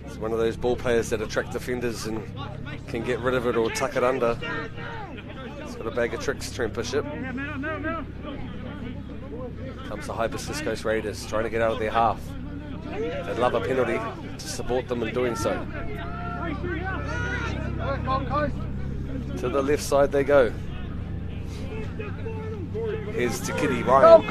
He's one of those ball players that attract defenders and can get rid of it or tuck it under. He's got a bag of tricks, Trent Bishop. Comes the Hibiscus Coast Raiders, trying to get out of their half. They'd love a penalty to support them in doing so. To the left side they go. Here's to Kitty Ryan.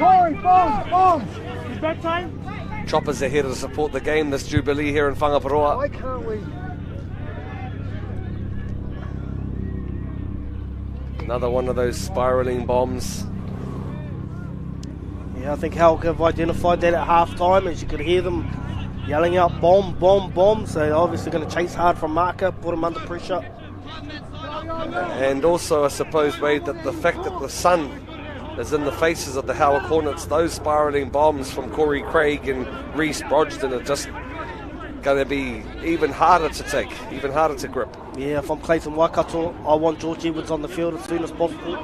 Choppers ahead to support the game this Jubilee here in Whangaparoa. Why can't we? Another one of those spiralling bombs. Yeah, I think Hulk have identified that at half-time, as you could hear them yelling out bomb, bomb, bomb. So they're obviously going to chase hard from marker, put him under pressure. And also, I suppose, Wade, that the fact that the sun is in the faces of the Howick Hornets, those spiralling bombs from Corey Craig and Reece Brogden are just going to be even harder to take, even harder to grip. Yeah, if I'm Clayton Waikato, I want George Edwards on the field as soon as possible.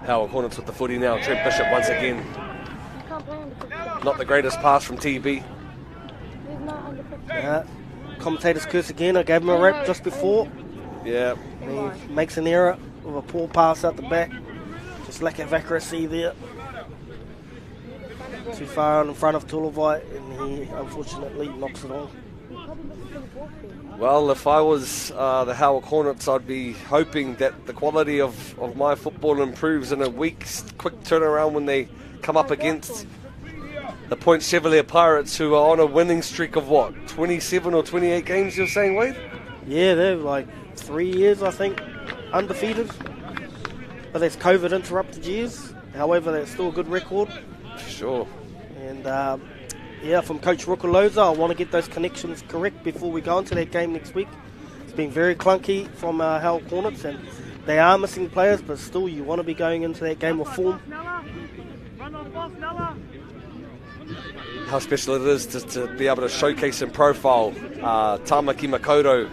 Howick Hornets with the footy now. Trent Bishop once again. Not the greatest pass from TB. Yeah, commentators curse again. I gave him a rap just before. Yeah. And he makes an error with a poor pass out the back. Just lack of accuracy there. Too far in front of Tulavai, and he unfortunately knocks it on. Well, if I was the Howick Hornets, I'd be hoping that the quality of my football improves in a week's quick turnaround when they come up against the Point Chevalier Pirates, who are on a winning streak of what, 27 or 28 games, you're saying, Wade? Yeah, they're like 3 years, I think, undefeated. But that's COVID interrupted years. However, that's still a good record. Sure. And yeah, from Coach Rukaloza, I want to get those connections correct before we go into that game next week. It's been very clunky from Howick Hornets, and they are missing players, but still you want to be going into that game with form. How special it is to be able to showcase and profile Tamaki Makoto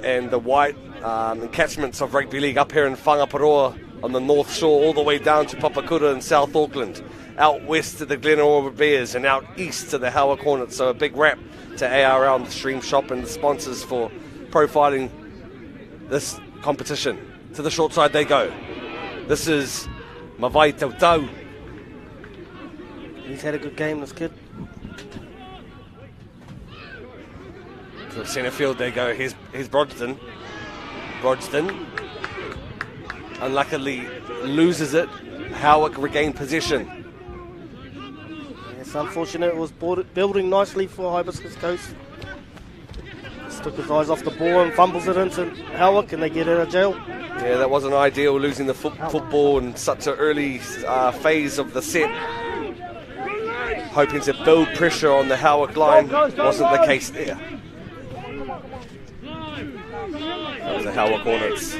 and the white encatchments of rugby league up here in Whangaparoa on the North Shore, all the way down to Papakura in South Auckland, out west to the Glenorah Bears and out east to the Howick Hornets. So a big rap to ARL and the Stream Shop and the sponsors for profiling this competition. To the short side they go. This is Mawai Tautau. He's had a good game, this kid. To the centre field they go. Here's Brogden. Brogden. unluckily loses it. Howick regained possession. It's unfortunate. It was building nicely for Hibiscus Coast. Just took his eyes off the ball and fumbles it into Howick, and they get out of jail. Yeah, that wasn't ideal, losing the football in such an early phase of the set. Hoping to build pressure on the Howick line, wasn't the case there. That was the Howick Hornets.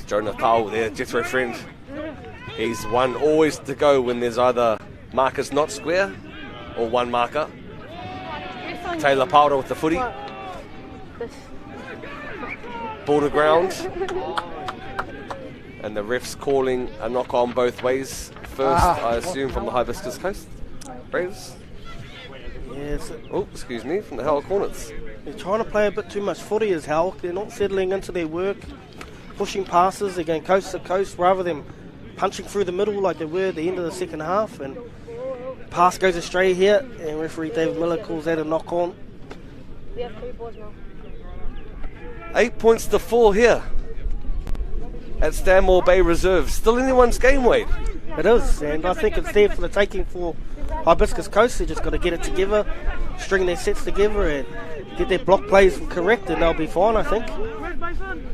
Jonah Powell there, Jethro Friend. He's one always to go when there's either markers not square or one marker. Taylor Powder with the footy. Ball to ground. And the ref's calling a knock on both ways. First, I assume, from the Hibiscus Coast Raiders. Yes. Oh, excuse me, from the Howick Hornets. They're trying to play a bit too much footy as Howick. They're not settling into their work, pushing passes. They're going coast to coast rather than punching through the middle like they were at the end of the second half. And pass goes astray here, and referee David Miller calls that a knock on. We have 3 balls now. 8 points to 4 here at Stanmore Bay Reserve. Still anyone's game, Wade. It is, and I think it's there for the taking for Hibiscus Coast. They just got to get it together, string their sets together, and get their block plays correct, and they'll be fine, I think.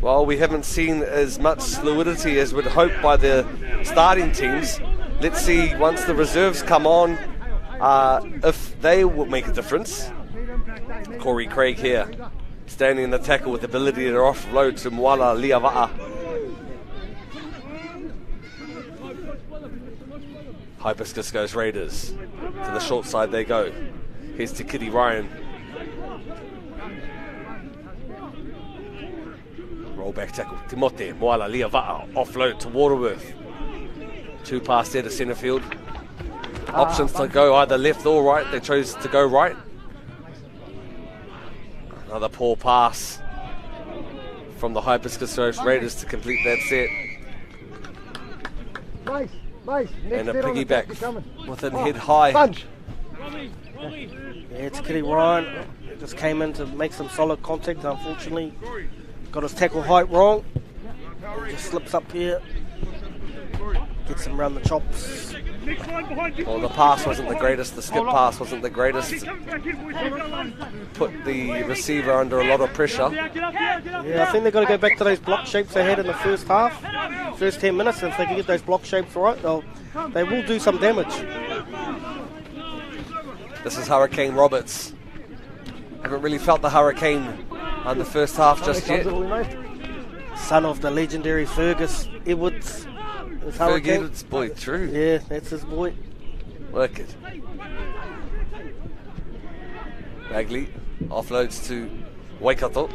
Well, we haven't seen as much fluidity as we'd hope by the starting teams. Let's see, once the reserves come on, if they will make a difference. Corey Craig here, standing in the tackle with the ability to offload to Moala Liava'a. Hibiscus Coast Raiders. To the short side they go. Here's to Kitty Ryan. Roll back tackle. Timote, Moala Liava'a. Offload to Waterworth. 2 past there to centre field. Options to go either left or right. They chose to go right. Another poor pass from the Hibiscus Coast Raiders to complete that set. Nice. And a piggyback with an head high. Punch. Yeah, it's Kitty Ryan. He just came in to make some solid contact. Unfortunately, got his tackle height wrong. Just slips up here. Gets him around the chops. Well, the pass wasn't the greatest. The skip pass wasn't the greatest. Put the receiver under a lot of pressure. Yeah, I think they've got to go back to those block shapes they had in the first half, first 10 minutes. And if they can get those block shapes right, they will do some damage. This is Hurricane Roberts. Haven't really felt the hurricane in the first half just yet. Son of the legendary Fergus Edwards. Fergus Edwards' boy, true. Yeah, that's his boy. Work it. Bagley offloads to Waikato.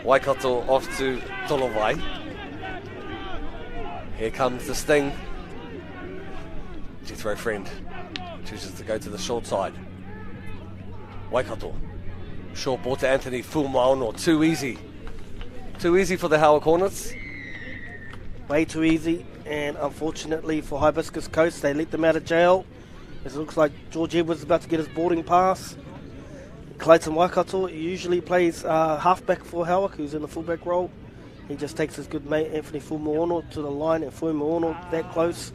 Waikato off to Tolowai. Here comes the sting. Jethro Friend chooses to go to the short side. Waikato. Short ball to Anthony Fumaono. Too easy. Too easy for the Howick Hornets. Way too easy, and unfortunately for Hibiscus Coast, they let them out of jail. It looks like George Edwards is about to get his boarding pass. Clayton Waikato usually plays halfback for Howick, who's in the fullback role. He just takes his good mate Anthony Fumaono to the line, and Fumaono that close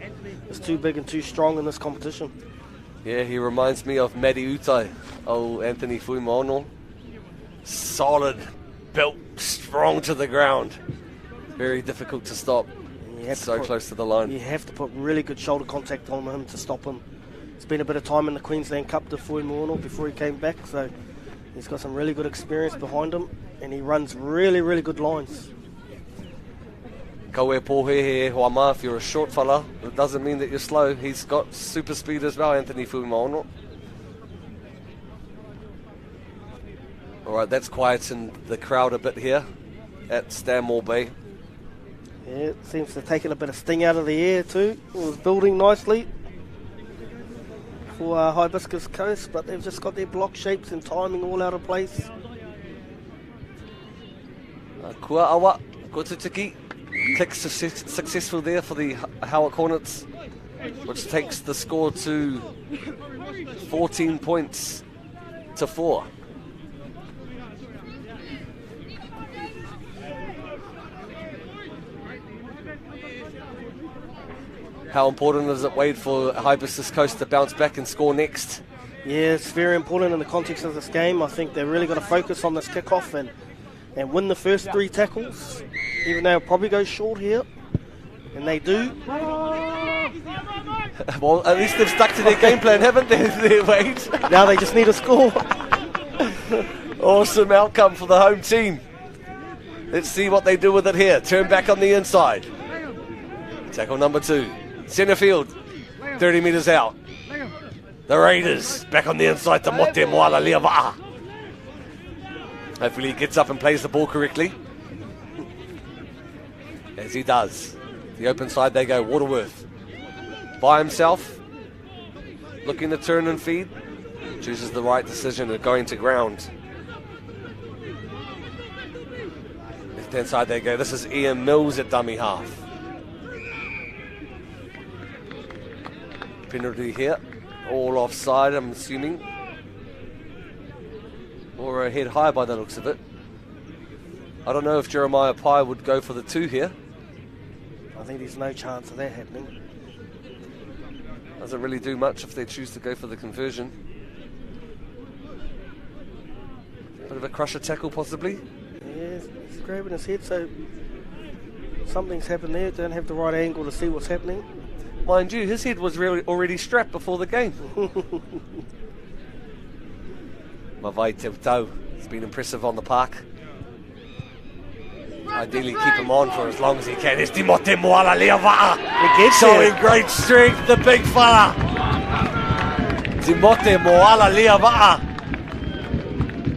is too big and too strong in this competition. Yeah, he reminds me of Matty Utai, Anthony Fumaono. Solid, built, strong to the ground. Very difficult to stop. So close to the line. You have to put really good shoulder contact on him to stop him. It's been a bit of time in the Queensland Cup to Fumaono before he came back, so he's got some really good experience behind him, and he runs really, really good lines. Kaue Pohehe Hoama, if you're a short fella, it doesn't mean that you're slow. He's got super speed as well, Anthony Fumaono. Alright, that's quietened the crowd a bit here at Stanmore Bay. Yeah, it seems to have taken a bit of sting out of the air too. It was building nicely for Hibiscus Coast, but they've just got their block shapes and timing all out of place. Kua awa, Kotutiki. Kick successful there for the Howick Hornets, which takes the score to 14 points to 4. How important is it, Wade, for Hibiscus Coast to bounce back and score next? Yeah, it's very important in the context of this game. I think they're really got to focus on this kick-off and win the first 3 tackles, even though they'll probably go short here. And they do. Well, at least they've stuck to their game plan, haven't they, Wade? Now they just need a score. Awesome outcome for the home team. Let's see what they do with it here. Turn back on the inside. Tackle number 2. Centre field. 30 metres out. The Raiders back on the inside to Mote Moala Leava'a. Hopefully he gets up and plays the ball correctly. As he does. The open side they go. Waterworth. By himself. Looking to turn and feed. Chooses the right decision of going to ground. Left-hand side they go. This is Ian Mills at dummy half. Penalty here. All offside, I'm assuming. Or a head high by the looks of it. I don't know if Jeremiah Pye would go for the 2 here. I think there's no chance of that happening. Doesn't really do much if they choose to go for the conversion. Bit of a crusher tackle possibly. Yeah, he's grabbing his head, so something's happened there. Don't have the right angle to see what's happening. Mind you, his head was really already strapped before the game. Mavai Tevtau has been impressive on the park. Ideally keep him on for as long as he can. It's Timote Moala Leava'a. Showing great strength, the big fella. Timote Moala Leava'a.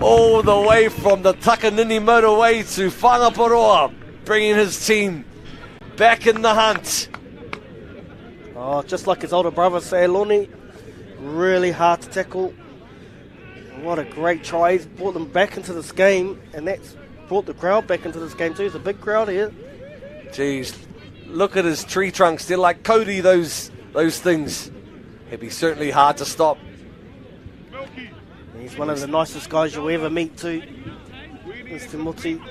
All the way from the Takanini motorway to Whangaparoa, bringing his team back in the hunt. Oh, just like his older brother, Sailoni. Really hard to tackle. What a great try. He's brought them back into this game, and that's brought the crowd back into this game too. It's a big crowd here. Jeez, look at his tree trunks. They're like Cody, those things. It'd be certainly hard to stop. He's one of the nicest guys you'll ever meet too. Mr. Muti.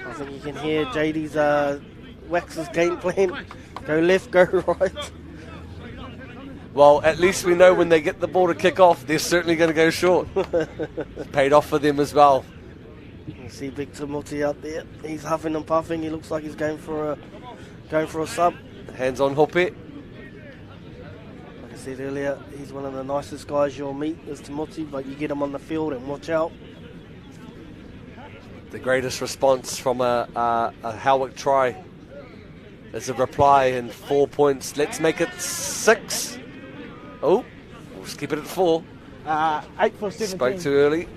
I think you can hear JD's Wax's game plan. Go left, go right. Well, at least we know when they get the ball to kick off, they're certainly going to go short. It's paid off for them as well. You see Big Timothy out there. He's huffing and puffing. He looks like he's going for a sub. Hands on Hope. Like I said earlier, he's one of the nicest guys you'll meet, is Timothy, but you get him on the field and watch out. The greatest response from a Howick try is a reply in 4 points. Let's make it 6. Oh, we'll just keep it at 4. 8 for 17. Spoke too early.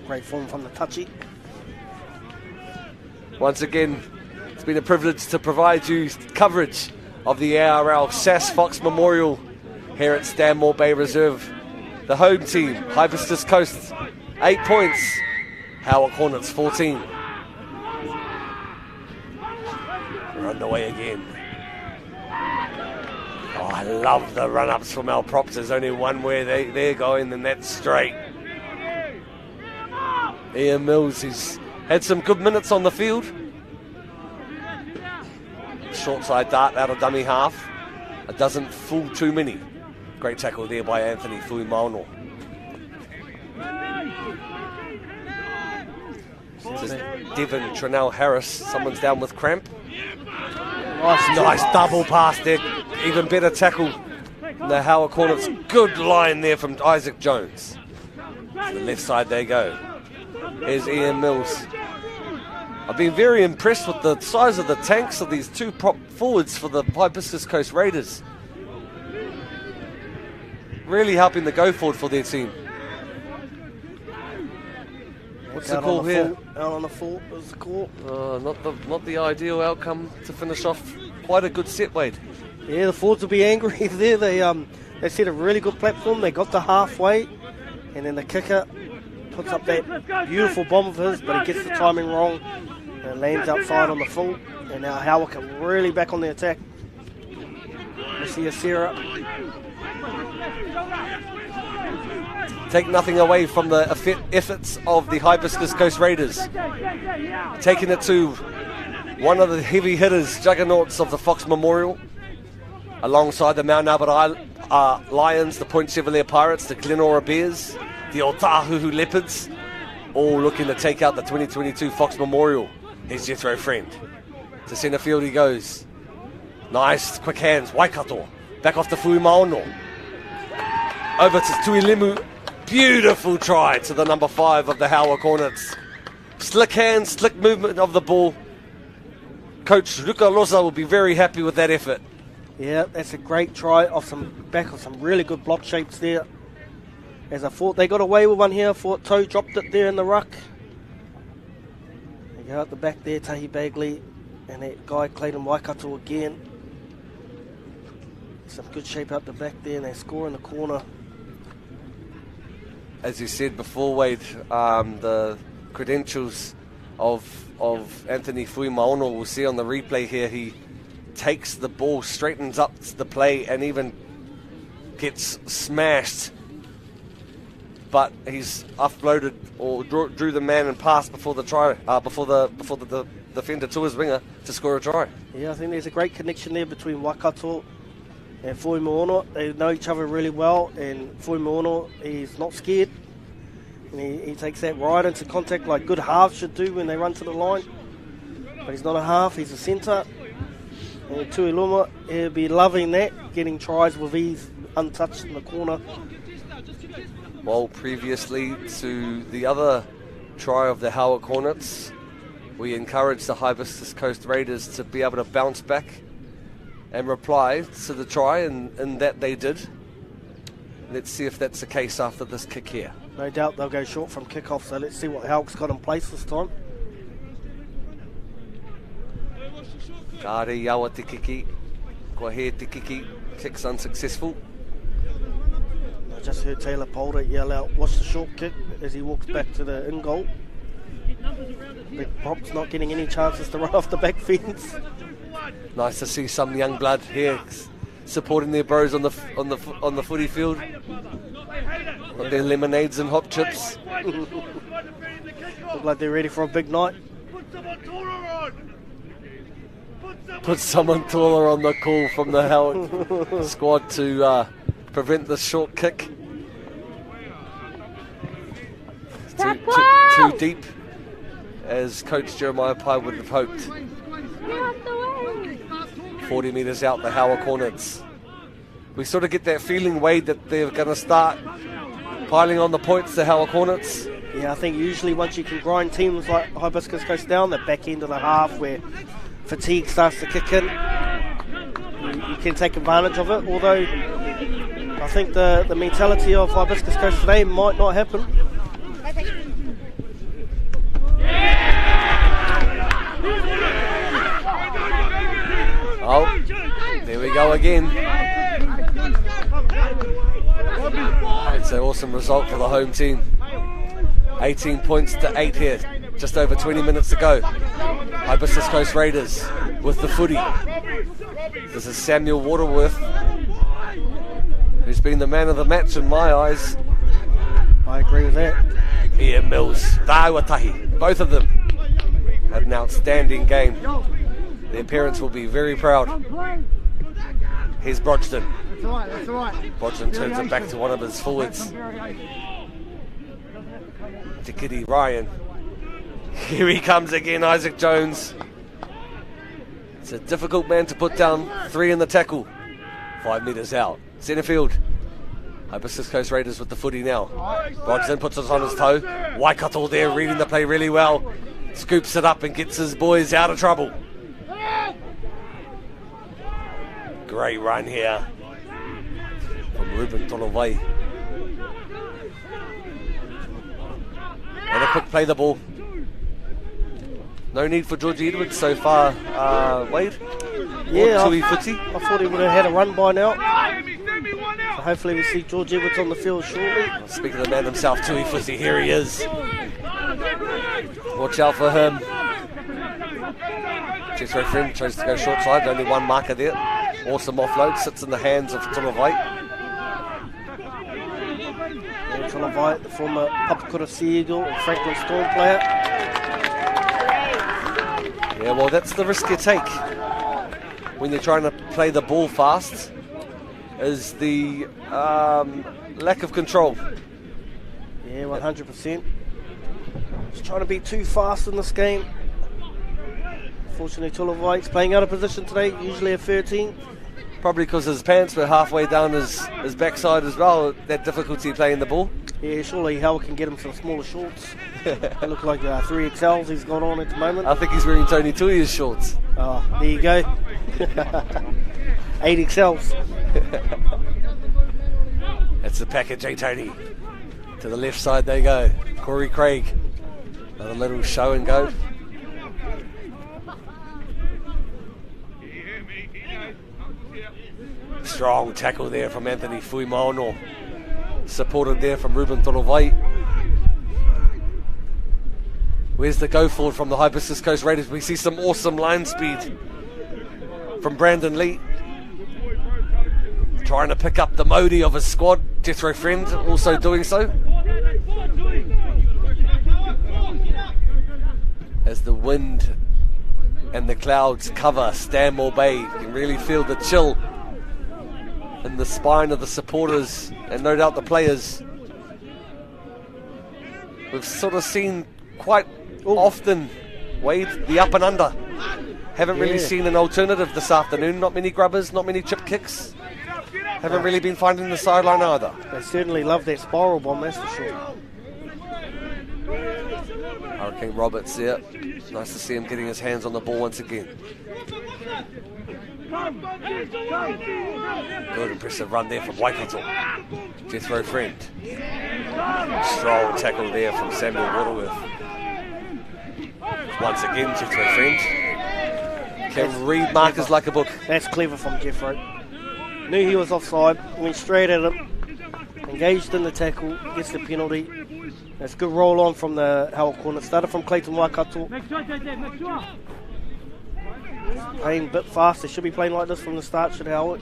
Great form from the touchy. Once again, it's been a privilege to provide you coverage of the ARL SAS Fox Memorial here at Stanmore Bay Reserve. The home team, Hibiscus Coast, 8 points. Howick Hornets, 14. We're underway again. Oh, I love the run-ups from our props. There's only one where they're going, and that's straight. Ian Mills, he's had some good minutes on the field. Short side dart out of dummy half. It doesn't fool too many. Great tackle there by Anthony Fuimauno. Devon Trinell Harris, someone's down with cramp. Nice double pass there. Even better tackle. The Howick Hornets. Good line there from Isaac Jones. To the left side they go. Here's Ian Mills. I've been very impressed with the size of the tanks of these 2 prop forwards for the Hibiscus Coast Raiders. Really helping the go forward for their team. What's the call here? Out on the full was the call. Not the ideal outcome to finish off quite a good set, Wade. Yeah, the forwards will be angry there. They set a really good platform. They got to halfway, and then the kicker puts up that beautiful bomb of his, but he gets the timing wrong and lands outside on the full. And now Howick are really back on the attack. You see Sarah. take nothing away from the efforts of the Hibiscus Coast Raiders. Taking it to one of the heavy hitters, juggernauts of the Fox Memorial, alongside the Mount Albert Lions, the Point Chevalier Pirates, the Glenora Bears, the Otahuhu Leopards, all looking to take out the 2022 Fox Memorial. Here's Jethro Friend. To centre field he goes. Nice, quick hands, Waikato. Back off to Fuimaono. Over to Tuilemu. Beautiful try to the number 5 of the Howick Hornets. Slick hands, slick movement of the ball. Coach Luca Loza will be very happy with that effort. Yeah, that's a great try off some really good block shapes there. As I thought, they got away with one here. Thought Toe dropped it there in the ruck. They go out the back there, Tahi Bagley, and that guy Clayton Waikato again. Some good shape out the back there, and they score in the corner. As you said before, Wade, the credentials of Anthony Fuimaono, we'll see on the replay here, he takes the ball, straightens up the play, and even gets smashed. But he's offloaded or drew the man and passed before the try, before the defender to his winger to score a try. Yeah, I think there's a great connection there between Waikato and Fuimaono. They know each other really well, and Fuimaono, he's not scared. And he takes that right into contact like good halves should do when they run to the line. But he's not a half, he's a centre. And Tuiluma, he'll be loving that, getting tries with ease, untouched in the corner. Well, previously to the other try of the Howick Hornets, we encouraged the Hibiscus Coast Raiders to be able to bounce back and reply to the try, and that they did. Let's see if that's the case after this kick here. No doubt they'll go short from kick-off, so let's see what Howick's got in place this time. Kare Yawa te kiki, kua he te kiki, kick's unsuccessful. I just heard Taylor Polder yell out, "What's the short kick?" as he walks back to the in goal. Big Pop's not getting any chances to run off the back fence. Nice to see some young blood here supporting their bros on the footy field, on their lemonades and hot chips. Look like they're ready for a big night. Put someone taller on the call from the Howick squad to prevent the short kick. Too deep, as Coach Jeremiah Pye would have hoped. 40 metres out, the Howick Hornets. We sort of get that feeling, Wade, that they're going to start piling on the points, the Howick Hornets. Yeah, I think usually once you can grind teams like Hibiscus Coast down, the back end of the half where fatigue starts to kick in, you can take advantage of it. Although I think the mentality of Hibiscus Coast today might not happen. Oh, there we go again. It's an awesome result for the home team. 18 points to 8 here, just over 20 minutes to go. Hibiscus Coast Raiders with the footy. This is Samuel Waterworth, who's been the man of the match in my eyes. I agree with that. Ian Mills, Tawatahi, both of them had an outstanding game. Their parents will be very proud. Here's Brogden. Brogden turns it back to one of his forwards. Tikiti Ryan. Here he comes again, Isaac Jones. It's a difficult man to put down. 3 in the tackle. 5 metres out. Centre field. Hibiscus Coast Raiders with the footy now. Brogden puts it on his toe. Waikato there reading the play really well. Scoops it up and gets his boys out of trouble. Great run here from Ruben Tolovai. And a quick play the ball. No need for Georgie Edwards so far, Wade. Yeah, Tui Footy. I thought he would have had a run by now. So hopefully we see George Edwards on the field shortly. Speaking of the man himself, Tui Footy, here he is. Watch out for him. Jethro Friend tries to go short side, only one marker there. Awesome offload, sits in the hands of Tolovai. Tulavai, the former Papakura Sea Eagle and Franklin Storm player. Yeah, well, that's the risk you take when you're trying to play the ball fast, is the lack of control. Yeah, 100%. Just trying to be too fast in this game. Fortunately, Tulavai's playing out of position today, usually a 13. Probably because his pants were halfway down his backside as well, that difficulty playing the ball. Yeah, surely Howick can get him some smaller shorts. They look like 3XLs he's got on at the moment. I think he's wearing Tony Tuia's shorts. Oh, there you go. 8XLs. That's the package, eh, Tony? To the left side they go. Corey Craig. Another little show and go. Strong tackle there from Anthony Fuimaono. Supported there from Ruben Torovai. Where's the go forward from the Hibiscus Coast Raiders? We see some awesome line speed from Brandon Lee. Trying to pick up the Modi of his squad. Jethro Friend also doing so. As the wind and the clouds cover Stanmore Bay, you can really feel the chill in the spine of the supporters and no doubt the players. We've sort of seen quite often, Wade, the up and under. Haven't really seen an alternative this afternoon. Not many grubbers, not many chip kicks. Haven't really been finding the sideline either. They certainly love that spiral bomb, that's for sure. Hurricane Roberts there. Nice to see him getting his hands on the ball once again. Good impressive run there from Waikato. Jethro Friend. Strong tackle there from Samuel Waterworth. Once again, Jethro Friend can read markers like a book. That's clever from Jethro. Knew he was offside, went straight at him, engaged in the tackle, gets the penalty. That's good roll on from the Howick Hornets. Started from Clayton Waikato. Playing a bit fast. They should be playing like this from the start, should Howick.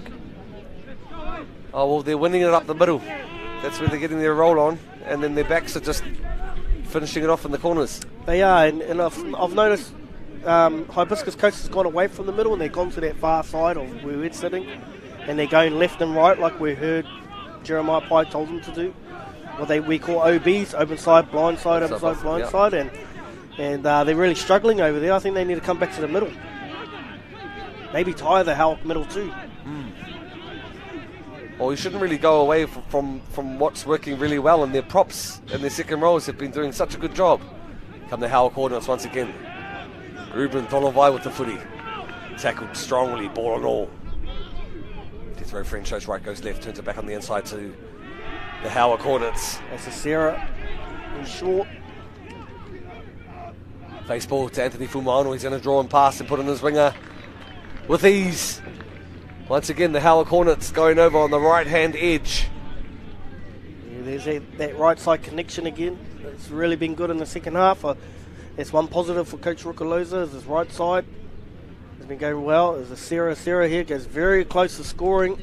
Oh, well, they're winning it up the middle. That's where they're getting their roll on, and then their backs are just finishing it off in the corners. They are, and I've noticed Hibiscus Coast has gone away from the middle and they've gone to that far side of where we're sitting, and they're going left and right like we heard Jeremiah Pye told them to do. What we call OBs, open side, blind side, open side, blind side, and they're really struggling over there. I think they need to come back to the middle. Maybe tie the Howick middle too. Well, you shouldn't really go away from what's working really well, and their props and their second rows have been doing such a good job. Come the Howick Hornets once again. Ruben Tolovai with the footy. Tackled strongly, ball and all. Jethro Friend shows right, goes left, turns it back on the inside to the Howick Hornets. That's a Sarah in short. Face ball to Anthony Fuimaono. He's going to draw and pass and put in his winger with ease. Once again, the Howick Hornets going over on the right-hand edge. Yeah, there's that right side connection again. It's really been good in the second half. That's one positive for Coach Rukaloza, is his right side. It's been going well. There's a Sarah here, goes very close to scoring.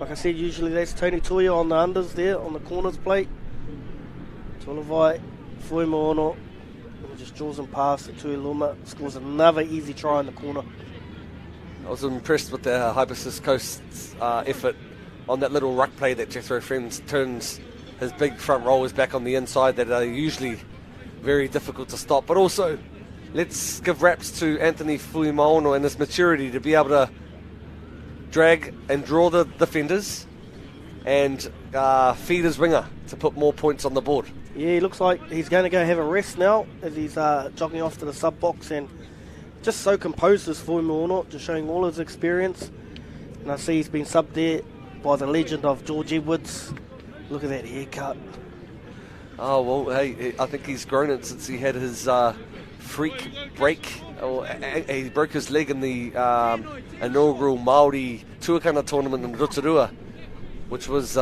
Like I said, usually that's Tony Tuia on the unders there, on the corners plate. Tulavai, Fuimaono, just draws and passes to Tuiluma, scores another easy try in the corner. I was impressed with the Hibiscus Coast's effort on that little ruck play that Jethro Friends turns his big front rollers back on the inside that are usually very difficult to stop. But also, let's give raps to Anthony Fuimaono and his maturity to be able to drag and draw the defenders and feed his winger to put more points on the board. Yeah, he looks like he's going to go have a rest now as he's jogging off to the sub box, and just so composed as Fuimaono, just showing all his experience. And I see he's been subbed there by the legend of George Edwards. Look at that haircut. Oh, well, hey, I think he's grown it since he had his freak break. He broke his leg in the inaugural Māori Tuakana tournament in Rotorua, which was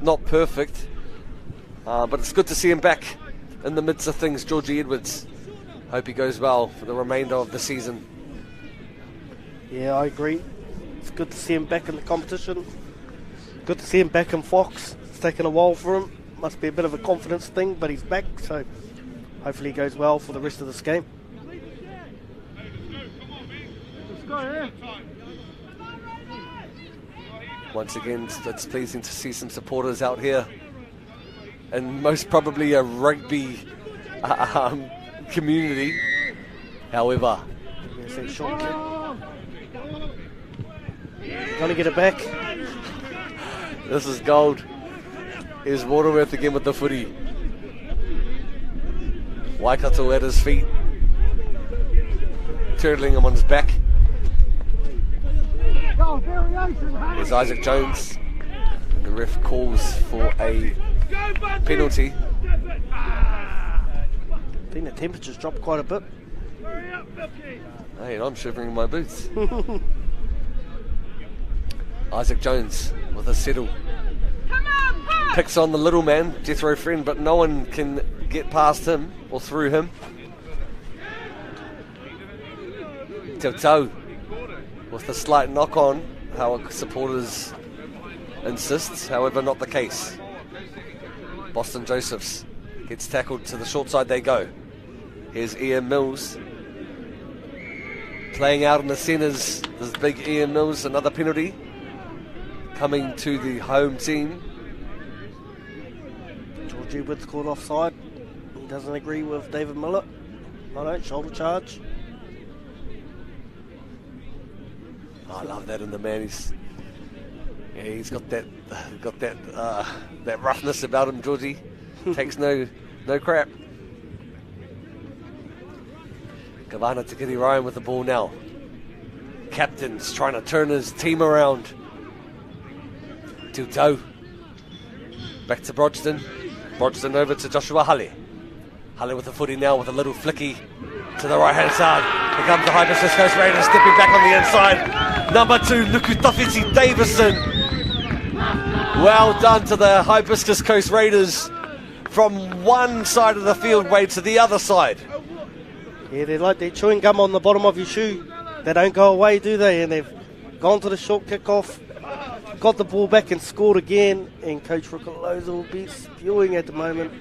not perfect, but it's good to see him back in the midst of things. Georgie Edwards, hope he goes well for the remainder of the season. Yeah, I agree. It's good to see him back in the competition. Good to see him back in Fox. It's taken a while for him. Must be a bit of a confidence thing, but he's back, so hopefully he goes well for the rest of this game. Once again, it's pleasing to see some supporters out here, and most probably a rugby community. However, short kick. Gonna get it back. This is gold. Here's Waterworth again with the footy. Waikato at his feet, turtling him on his back. There's Isaac Jones. The ref calls for a penalty. I think the temperature's dropped quite a bit. Hey, and I'm shivering in my boots. Isaac Jones with a settle. Picks on the little man, Jethro Friend, but no one can get past him or through him. Tau with a slight knock on, Howick supporters insists, however not the case. Boston Josephs gets tackled to the short side, they go. Here's Ian Mills. Playing out in the centres, this big Ian Mills, another penalty. Coming to the home team. Georgie Wood's called offside. He doesn't agree with David Miller. No, shoulder charge. Oh, I love that in the man. He's got that roughness about him, Georgie. Takes no crap. Kavana Tikiti Ryan with the ball now. Captain's trying to turn his team around. Tau. Back to Brodston. Brodston over to Joshua Halle. Halle with the footy now with a little flicky to the right hand side. Here comes the Hibiscus Coast Raiders stepping back on the inside. Number 2, Nukutafiti Davison. Well done to the Hibiscus Coast Raiders from one side of the field way to the other side. Yeah, they're like they're chewing gum on the bottom of your shoe. They don't go away, do they? And they've gone to the short kick-off, got the ball back and scored again. And Coach Rukaloza will be spewing at the moment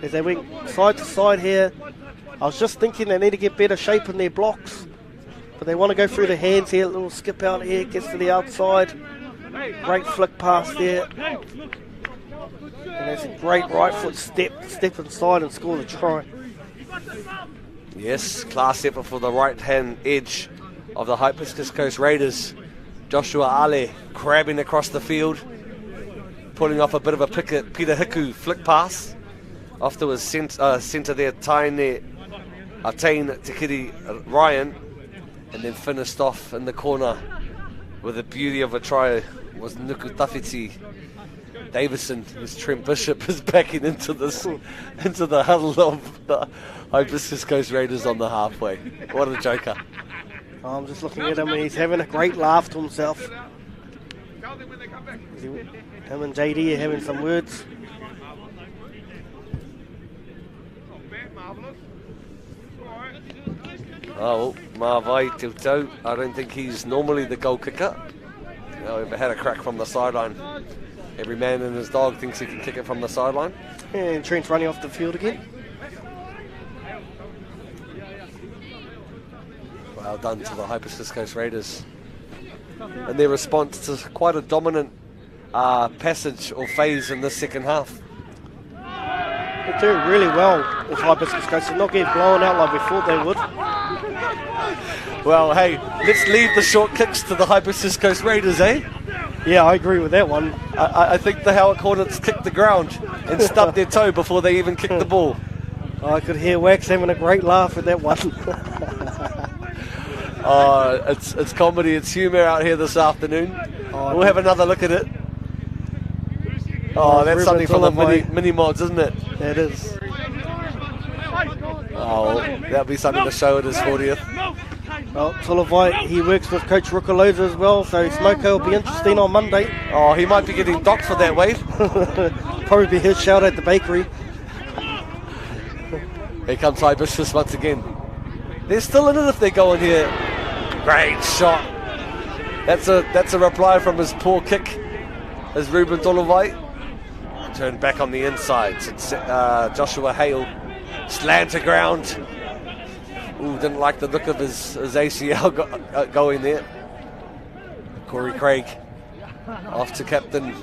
as they went side to side here. I was just thinking they need to get better shape in their blocks, but they want to go through the hands here. A little skip out here, gets to the outside. Great flick pass there. And there's a great right foot step inside and score the try. Yes, class effort for the right hand edge of the Hibiscus Coast Raiders. Joshua Ale crabbing across the field, pulling off a bit of a Peter Hiku flick pass. Afterwards centre there, Attain Tikiti Ryan, and then finished off in the corner with the beauty of a try was Nukutafiti Davison, as Trent Bishop is backing into the huddle of the Hibiscus Coast Raiders on the halfway. What a joker. I'm just looking at him and he's having a great laugh to himself. Him and JD are having some words. Oh, Mawai Tau. I don't think he's normally the goal kicker. We've had a crack from the sideline. Every man and his dog thinks he can kick it from the sideline. And Trent's running off the field again. Well done to the Hibiscus Coast Raiders. And their response to quite a dominant passage or phase in this second half. They're doing really well with Hibiscus Coast. They're not getting blown out like we thought they would. Well, hey, let's leave the short kicks to the Hibiscus Coast Raiders, eh? Yeah, I agree with that one. I think the Howick Hornets kicked the ground and stubbed their toe before they even kicked the ball. I could hear Wax having a great laugh at that one. It's comedy, it's humour out here this afternoon. We'll have another look at it. Oh, that's something from the mini mods, isn't it? It is. Oh, that'll be something to show at his 40th. Well, Tulavai, he works with Coach Rukaloza as well, so Smoko will be interesting on Monday. Oh, he might be getting docked for that, Wade. Probably be his shout at the bakery. Here comes Hibiscus once again. They're still in it if they go in here. Great shot. That's a reply from his poor kick, as Ruben Tulavai. Turned back on the inside. It's Joshua Hale. Slant to ground. Ooh, didn't like the look of his ACL going there. Corey Craig off to Captain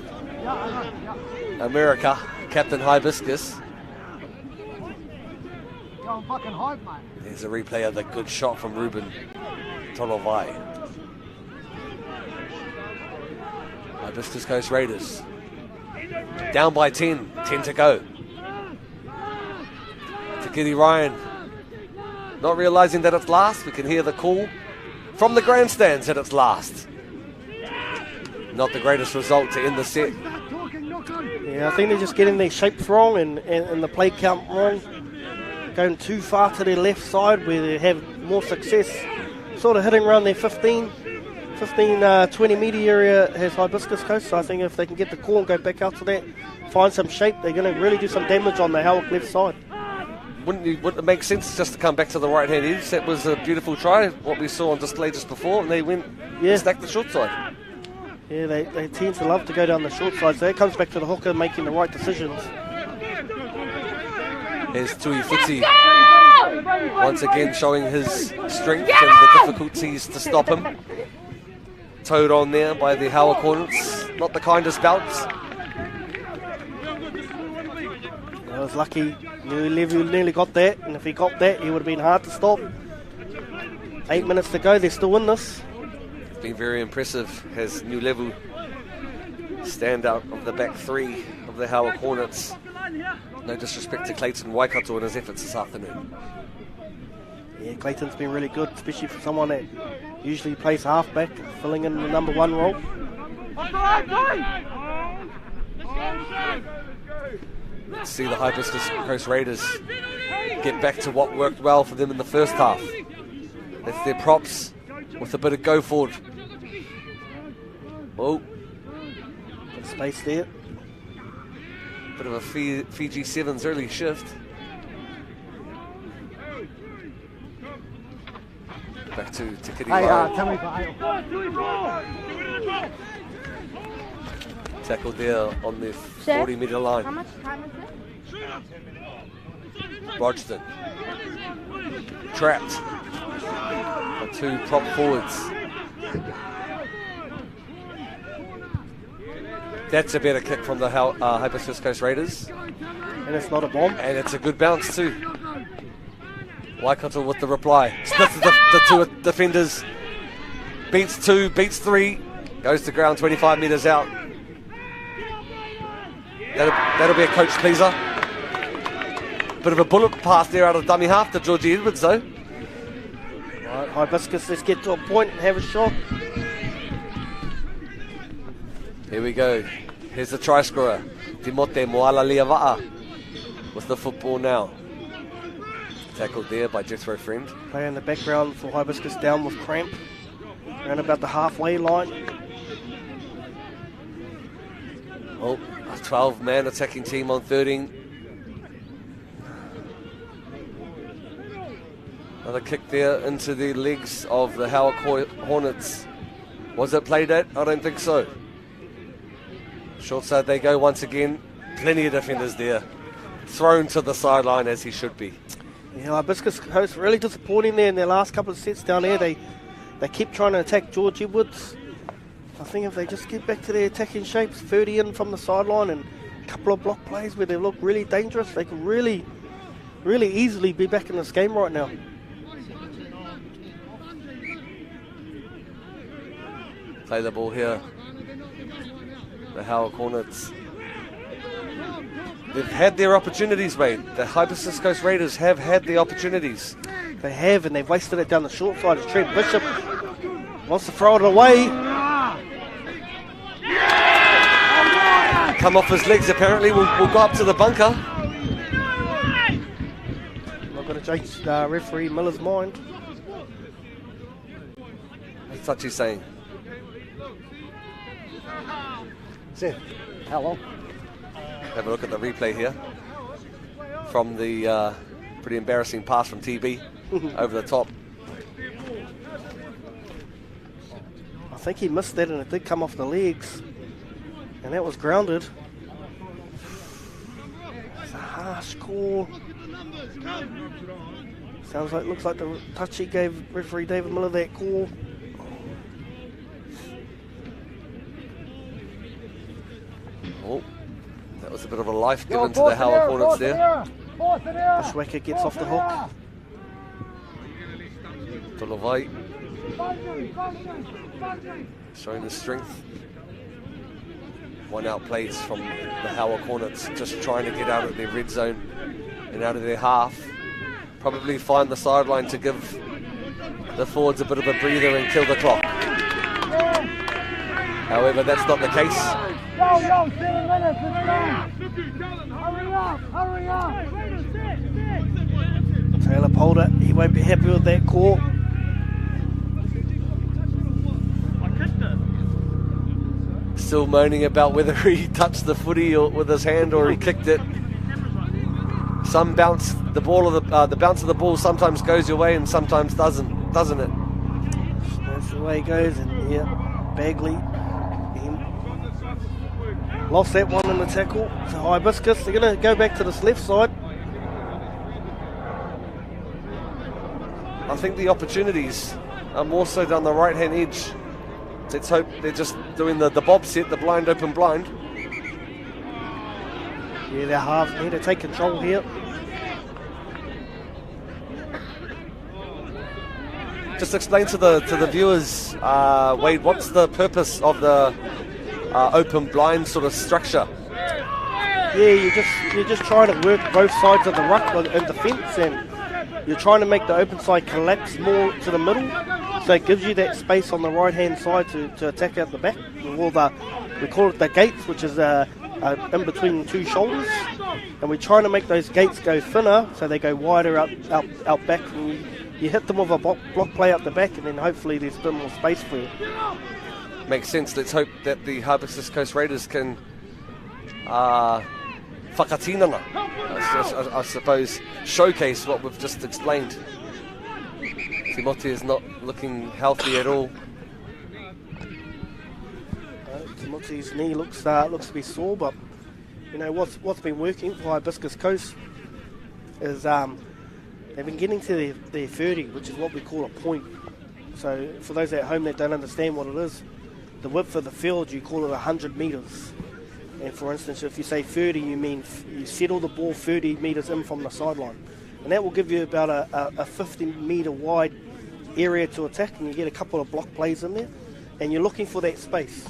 America, Captain Hibiscus. There's a replay of the good shot from Ruben Tolovai. Hibiscus Coast Raiders down by 10 to go. Takiti Ryan not realising that it's last. We can hear the call from the grandstands that it's last. Not the greatest result to end the set. Yeah, I think they're just getting their shapes wrong and the play count wrong. Going too far to their left side where they have more success. Sort of hitting around their 15, 20 metre area has Hibiscus Coast. So I think if they can get the call and go back out to that, find some shape, they're going to really do some damage on the Howick left side. Wouldn't it make sense just to come back to the right hand edge? That was a beautiful try, what we saw on display just before, and they went stacked the short side. Yeah, they tend to love to go down the short side, so it comes back to the hooker making the right decisions. Here's Tui Futsi once again showing his strength and the difficulties to stop him. Towed on there by the Howick Hornets. Not the kindest bouts. I was lucky. Nearly got that, and if he got that, he would have been hard to stop. 8 minutes to go, they're still in this. It's been very impressive as New Level standout of the back three of the Howick Hornets. No disrespect to Clayton Waikato in his efforts this afternoon. Yeah, Clayton's been really good, especially for someone that usually plays halfback, filling in the number 1 role. Let's see the Hibiscus Coast Raiders get back to what worked well for them in the first half. That's their props with a bit of go forward. Oh, bit of space there. Bit of a Fiji Sevens early shift. Back to Kitty Ryan. Tackled there on the 40 metre line. How much time is it? Rogerton. Trapped. On 2 prop forwards. That's a better kick from the Hibiscus Coast Raiders. And it's not a bomb. And it's a good bounce too. Waikato with the reply. Splits the 2 defenders. Beats 2, beats 3. Goes to ground 25 metres out. That'll be a coach pleaser. Bit of a bullet pass there out of dummy half to Georgie Edwards though. Right, Hibiscus, let's get to a point and have a shot. Here we go. Here's the try scorer. Timote Moala Liava'a with the football now. Tackled there by Jethro Friend. Play in the background for Hibiscus down with cramp. Around about the halfway line. Oh, a 12-man attacking team on 13. Another kick there into the legs of the Howick Hornets. Was it played at? I don't think so. Short side they go once again. Plenty of defenders there. Thrown to the sideline as he should be. Yeah, Hibiscus Coast really disappointing there in their last couple of sets down there. They keep trying to attack George Edwards. I think if they just get back to their attacking shapes, 30 in from the sideline and a couple of block plays where they look really dangerous, they can really, really easily be back in this game right now. Play the ball here. The Howick Hornets. They've had their opportunities, mate. The Hibiscus Coast Raiders have had the opportunities. They have, and they've wasted it down the short side. As Trent Bishop wants to throw it away. Come off his legs, apparently. We'll go up to the bunker. Not going to change referee Miller's mind. What's Tachi saying? Hello. Have a look at the replay here from the pretty embarrassing pass from TB over the top. I think he missed that and it did come off the legs. And that was grounded. Harsh call. Looks like the touchy gave referee David Miller that call. Oh, that was a bit of a life given to the Howick Hornets there. Bushwhacker gets off the hook. Tolovai showing his strength. One out plays from the Howick Hornets, just trying to get out of their red zone and out of their half. Probably find the sideline to give the forwards a bit of a breather and kill the clock. However, that's not the case. 7 minutes, hurry up. Taylor Polder, he won't be happy with that call. Still moaning about whether he touched the footy with his hand or he kicked it. Some bounce, the bounce of the ball sometimes goes your way and sometimes doesn't it? That's the way it goes, and yeah, Bagley lost that one in the tackle. So Hibiscus, they're going to go back to this left side. I think the opportunities are more so down the right-hand edge. Let's hope they're just doing the bob set, the blind open blind. Yeah, their halves need to take control here. Just explain to the viewers, Wade, what's the purpose of the open blind sort of structure? Yeah, you're just trying to work both sides of the ruck and the fence, and you're trying to make the open side collapse more to the middle, so it gives you that space on the right hand side to attack out the back. We call it the gates, which is in between two shoulders, and we're trying to make those gates go thinner so they go wider out back, and you hit them with a block play up the back, and then hopefully there's a bit more space for you. Makes sense. Let's hope that the Hibiscus Coast Raiders can whakatinana, I suppose, showcase what we've just explained. Timothy is not looking healthy at all. Timothy's knee looks to be sore, but you know what's been working for Hibiscus Coast is they've been getting to their 30, which is what we call a point. So for those at home that don't understand what it is, the width of the field, you call it 100 metres. And for instance, if you say 30, you mean you settle the ball 30 metres in from the sideline. And that will give you about a 50 metre wide area to attack, and you get a couple of block plays in there. And you're looking for that space.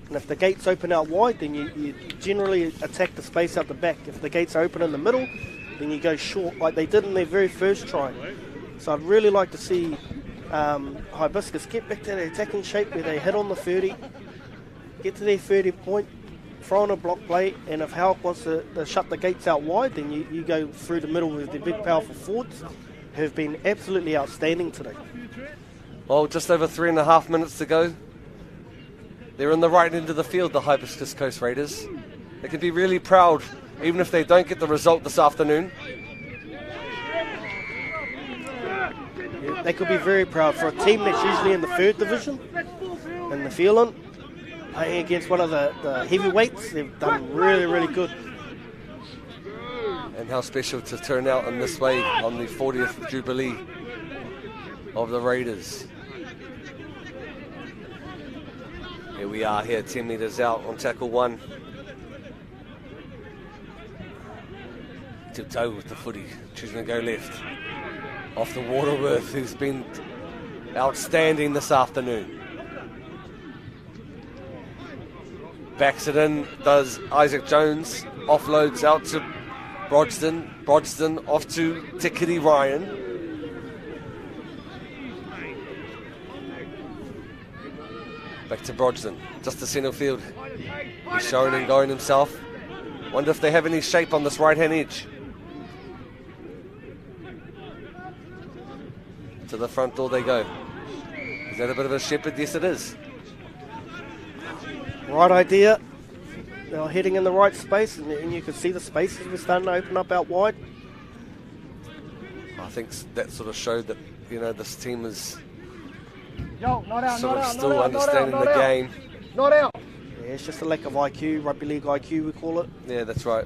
And if the gates open out wide, then you generally attack the space out the back. If the gates are open in the middle, then you go short like they did in their very first try. So I'd really like to see Hibiscus get back to their attacking shape where they hit on the 30, get to their 30 point, throw in a block play, and if Howick wants to shut the gates out wide, then you go through the middle with the big powerful forwards who have been absolutely outstanding today. Well, just over 3.5 minutes to go. They're in the right end of the field, the Hibiscus Coast Raiders. They can be really proud, even if they don't get the result this afternoon. Yeah, they could be very proud for a team that's usually in the 3rd division in the Fielland, playing against one of the heavyweights. They've done really, really good. And how special to turn out in this way on the 40th Jubilee of the Raiders. Here we are here, 10 metres out on tackle 1. Tiptoe with the footy, choosing to go left. Off to Waterworth, who's been outstanding this afternoon. Backs it in, does Isaac Jones, offloads out to Brodston off to Tikiti Ryan. Back to Brodston, just to centre field. He's showing and going himself. Wonder if they have any shape on this right-hand edge. To the front door they go. Is that a bit of a shepherd? Yes, it is. Right idea. They're heading in the right space, and you can see the spaces were starting to open up out wide. I think that sort of showed that, you know, this team is Still still understanding the game. Not out. Yeah, it's just a lack of IQ, rugby league IQ we call it. Yeah, that's right.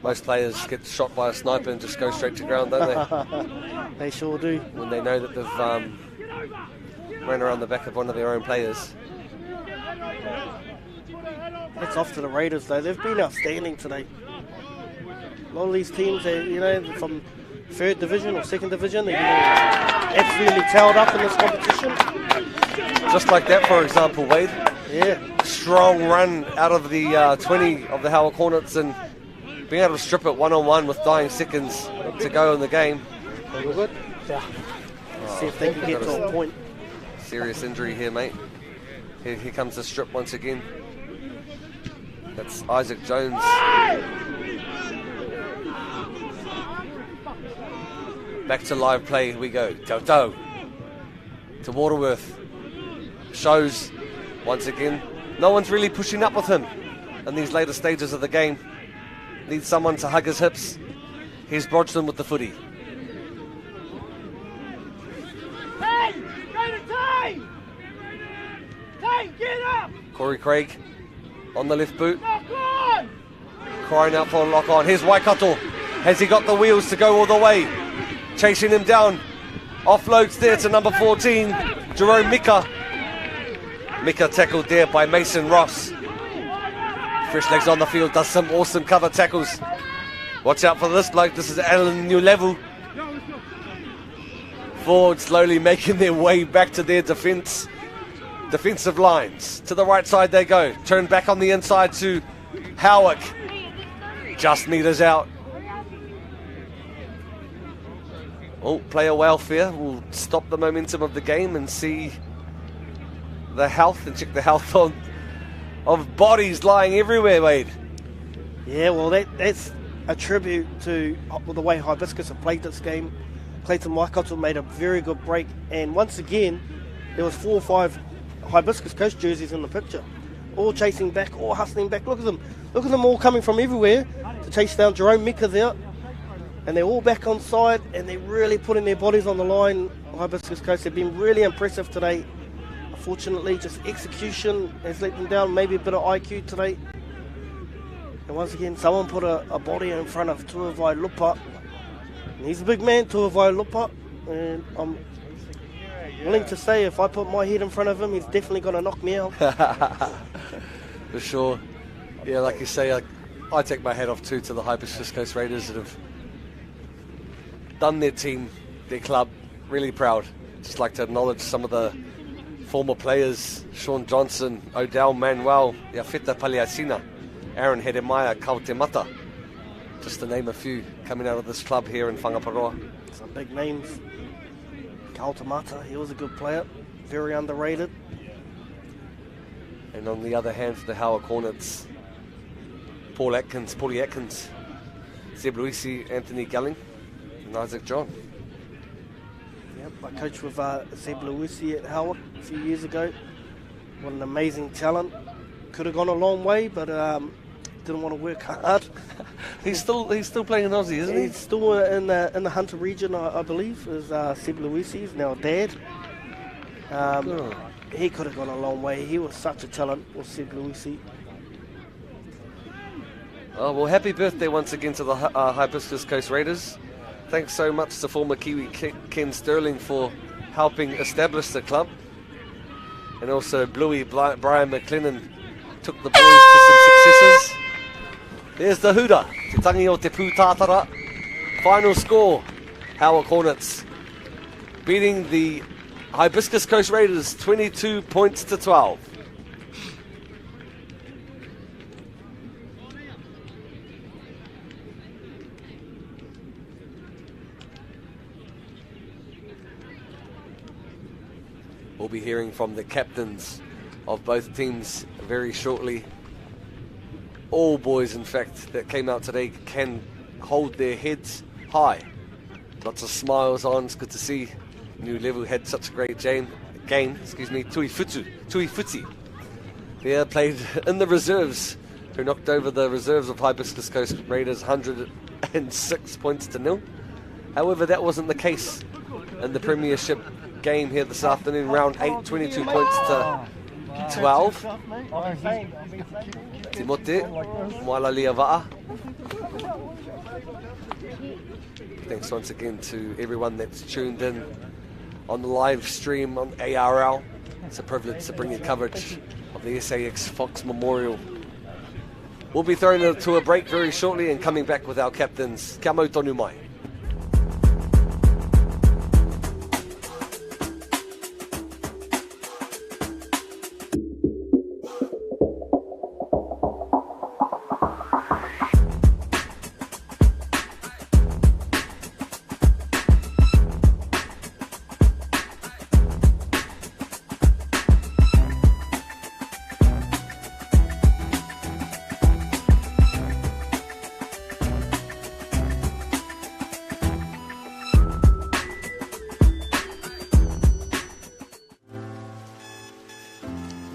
Most players get shot by a sniper and just go straight to ground, don't they? They sure do. When they know that they've ran around the back of one of their own players. It's off to the Raiders though. They've been outstanding today. A lot of these teams, from 3rd division or 2nd division, they've been absolutely towed up in this competition. Just like that, for example, Wade. Yeah. Strong run out of the 20 of the Howick Hornets and being able to strip it one-on-one with dying seconds to go in the game. Good. Yeah. See if they can get to a point. Serious injury here, mate. Here comes the strip once again. That's Isaac Jones. Back to live play, here we go. Toto to Waterworth. Shows once again. No one's really pushing up with him in these later stages of the game. Needs someone to hug his hips. Here's Brodston with the footy. Hey! Go to Tay! Tay, get up! Corey Craig on the left boot. Lock on! Crying out for a lock on. Here's Waikato. Has he got the wheels to go all the way? Chasing him down. Offloads there to number 14, Jerome Mika. Mika tackled there by Mason Ross. Fresh legs on the field, does some awesome cover tackles. Watch out for this bloke. This is Alan Newlevel. Forward slowly making their way back to their defensive lines. To the right side they go. Turn back on the inside to Howick. Just meters out. Oh, player welfare will stop the momentum of the game and see the health and check the health of bodies lying everywhere, Wade. Yeah, well, that's a tribute to the way Hibiscus have played this game. Clayton Waikato made a very good break, and once again, there was 4 or 5 Hibiscus Coast jerseys in the picture, all chasing back, all hustling back. Look at them all coming from everywhere to chase down Jerome Mika there, and they're all back on side, and they're really putting their bodies on the line. Hibiscus Coast have been really impressive today. Unfortunately, just execution has let them down, maybe a bit of IQ today. And once again, someone put a body in front of Tuavai Lupa. And he's a big man, Tuavai Lupa. And I'm willing to say if I put my head in front of him, he's definitely going to knock me out. For sure. Yeah, like you say, I take my hat off too to the Hibiscus Coast Raiders that have done their team, their club, really proud. Just like to acknowledge some of the former players, Sean Johnson, Odell Manuel, Iafeta Paliasina, Aaron Hedemaya, Kautemata, just to name a few coming out of this club here in Whangaparoa. Some big names. Kautemata, he was a good player, very underrated. And on the other hand, for the Howick Hornets, Paulie Atkins, Zeb Luisi, Anthony Gelling, and Isaac John. Yep, I coached with Zeb Luisi at Howick a few years ago. What an amazing talent. Could have gone a long way, but didn't want to work hard. He's still playing in Aussie, isn't he? He's still in the Hunter region, I believe. Is Zeb Luisi. He's now dad. He could have gone a long way. He was such a talent, was Zeb Luisi. Oh, well, happy birthday once again to the Hibiscus Coast Raiders. Thanks so much to former Kiwi Ken Sterling for helping establish the club. And also Bluey Brian McLennan took the boys to some successes. There's the hooter, Te Tangi o Te Pūtātara. Final score, Howick Hornets beating the Hibiscus Coast Raiders 22 points to 12. We'll be hearing from the captains of both teams very shortly. All boys, in fact, that came out today can hold their heads high. Lots of smiles on. It's good to see Newlevel had such a great game. Tui Futi. They played in the reserves, who knocked over the reserves of Hibiscus Coast Raiders 106 points to 0. However, that wasn't the case in the Premiership game here this afternoon. Round 8, 22 points to 12. Timote, Moala Lia Va'a. Thanks once again to everyone that's tuned in on the live stream on ARL. It's a privilege to bring you coverage of the SAS Fox Memorial. We'll be throwing it to a break very shortly and coming back with our captains. Kia mau tonu mai.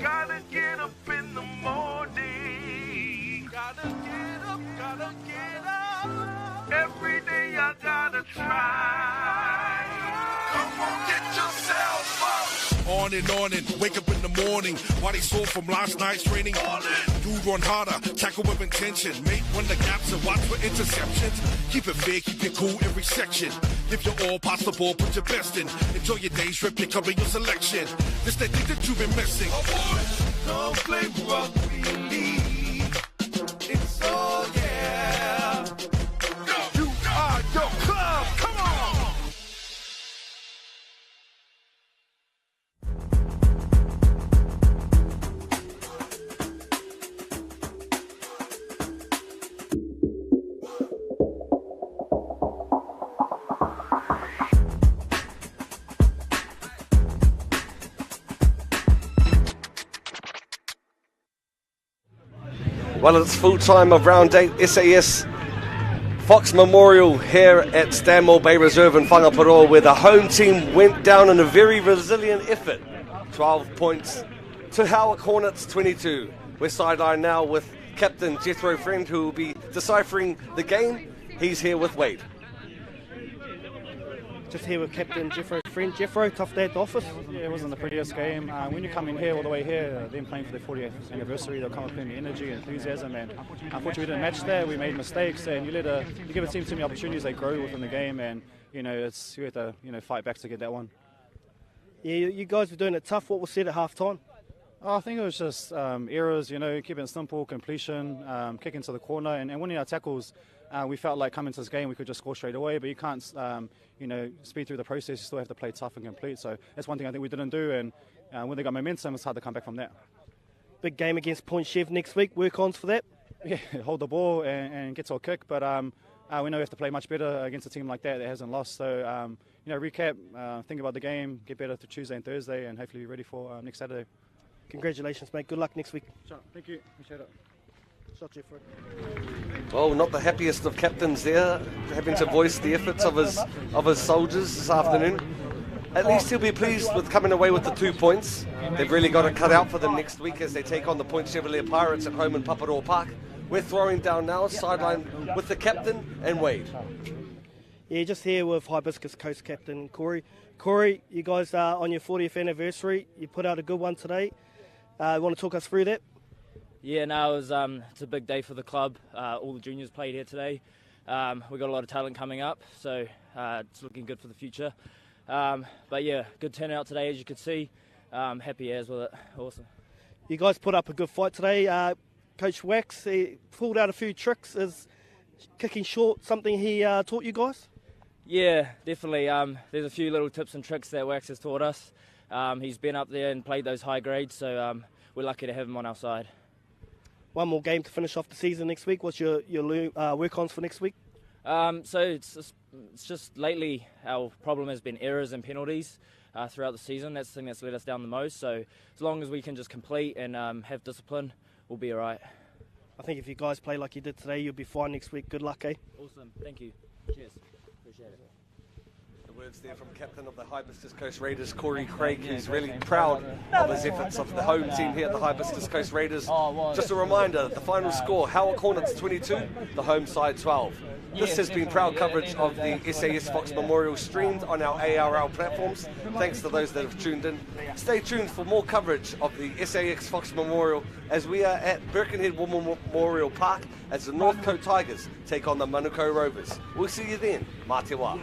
Gotta get up in the morning. Gotta get up. Every day I gotta try. Come on, get yourself up. On and wake up in the morning. Body sore from last night's training. Dude run harder, tackle with intention. Make when the gaps and watch for interceptions. Keep it fair, keep it cool every section. Give your all, pass the ball, put your best in. Enjoy your day, strip your cover your selection. This that thing that you've been missing. Oh boys, don't play rugby league. It's all yeah. You are your club. Come on. Well, it's full time of round 8 SAS Fox Memorial here at Stanmore Bay Reserve in Whangaparoa, where the home team went down in a very resilient effort. 12 points to Howick Hornets 22. We're sidelined now with Captain Jethro Friend, who will be deciphering the game. He's here with Wade. Just here with Captain Jethro Friend. Jethro, tough day at the office. Yeah, it wasn't the prettiest game. When you come in here all the way here, them playing for their 40th anniversary, they'll come with plenty of energy and enthusiasm. And unfortunately, we didn't match there. We made mistakes, and you give a team too many opportunities. They grow within the game, and you have to fight back to get that one. Yeah, you guys were doing it tough. What was said at half time? I think it was just errors. Keeping it simple, completion, kick into the corner, and winning our tackles. We felt like coming to this game we could just score straight away, but you can't, speed through the process. You still have to play tough and complete. So that's one thing I think we didn't do, and when they got momentum, it's hard to come back from that. Big game against Point Chev next week. Work-ons for that? Yeah, hold the ball and get to a kick, but we know we have to play much better against a team like that hasn't lost. So, recap, think about the game, get better through Tuesday and Thursday, and hopefully be ready for next Saturday. Congratulations, mate. Good luck next week. Sure, thank you. Appreciate it. Well, not the happiest of captains there, having to voice the efforts of his soldiers this afternoon. At least he'll be pleased with coming away with the 2 points. They've really got it cut out for them next week as they take on the Point Chevalier Pirates at home in Paparoa Park. We're throwing down now, sideline with the captain and Wade. Yeah, just here with Hibiscus Coast captain Corey. Corey, you guys are on your 40th anniversary. You put out a good one today. You want to talk us through that? Yeah, no, it's a big day for the club. All the juniors played here today. We've got a lot of talent coming up, so it's looking good for the future. But yeah, good turnout today, as you could see. Happy as with it. Awesome. You guys put up a good fight today. Coach Wax, he pulled out a few tricks. Is kicking short something he taught you guys? Yeah, definitely. There's a few little tips and tricks that Wax has taught us. He's been up there and played those high grades, so we're lucky to have him on our side. One more game to finish off the season next week. What's your work-ons for next week? So it's just lately our problem has been errors and penalties throughout the season. That's the thing that's let us down the most. So as long as we can just complete and have discipline, we'll be all right. I think if you guys play like you did today, you'll be fine next week. Good luck, eh? Awesome. Thank you. Cheers. Appreciate it. Words there from captain of the Hibiscus Coast Raiders, Corey Craig, who's really proud of his efforts of the home team here at the Hibiscus Coast Raiders. Just a reminder, the final score, Howick Hornets 22, the home side 12. This has been proud coverage of the SAS Fox Memorial streamed on our ARL platforms. Thanks to those that have tuned in. Stay tuned for more coverage of the SAS Fox Memorial as we are at Birkenhead War Memorial Park as the North Coast Tigers take on the Manukau Rovers. We'll see you then. Mā te wā.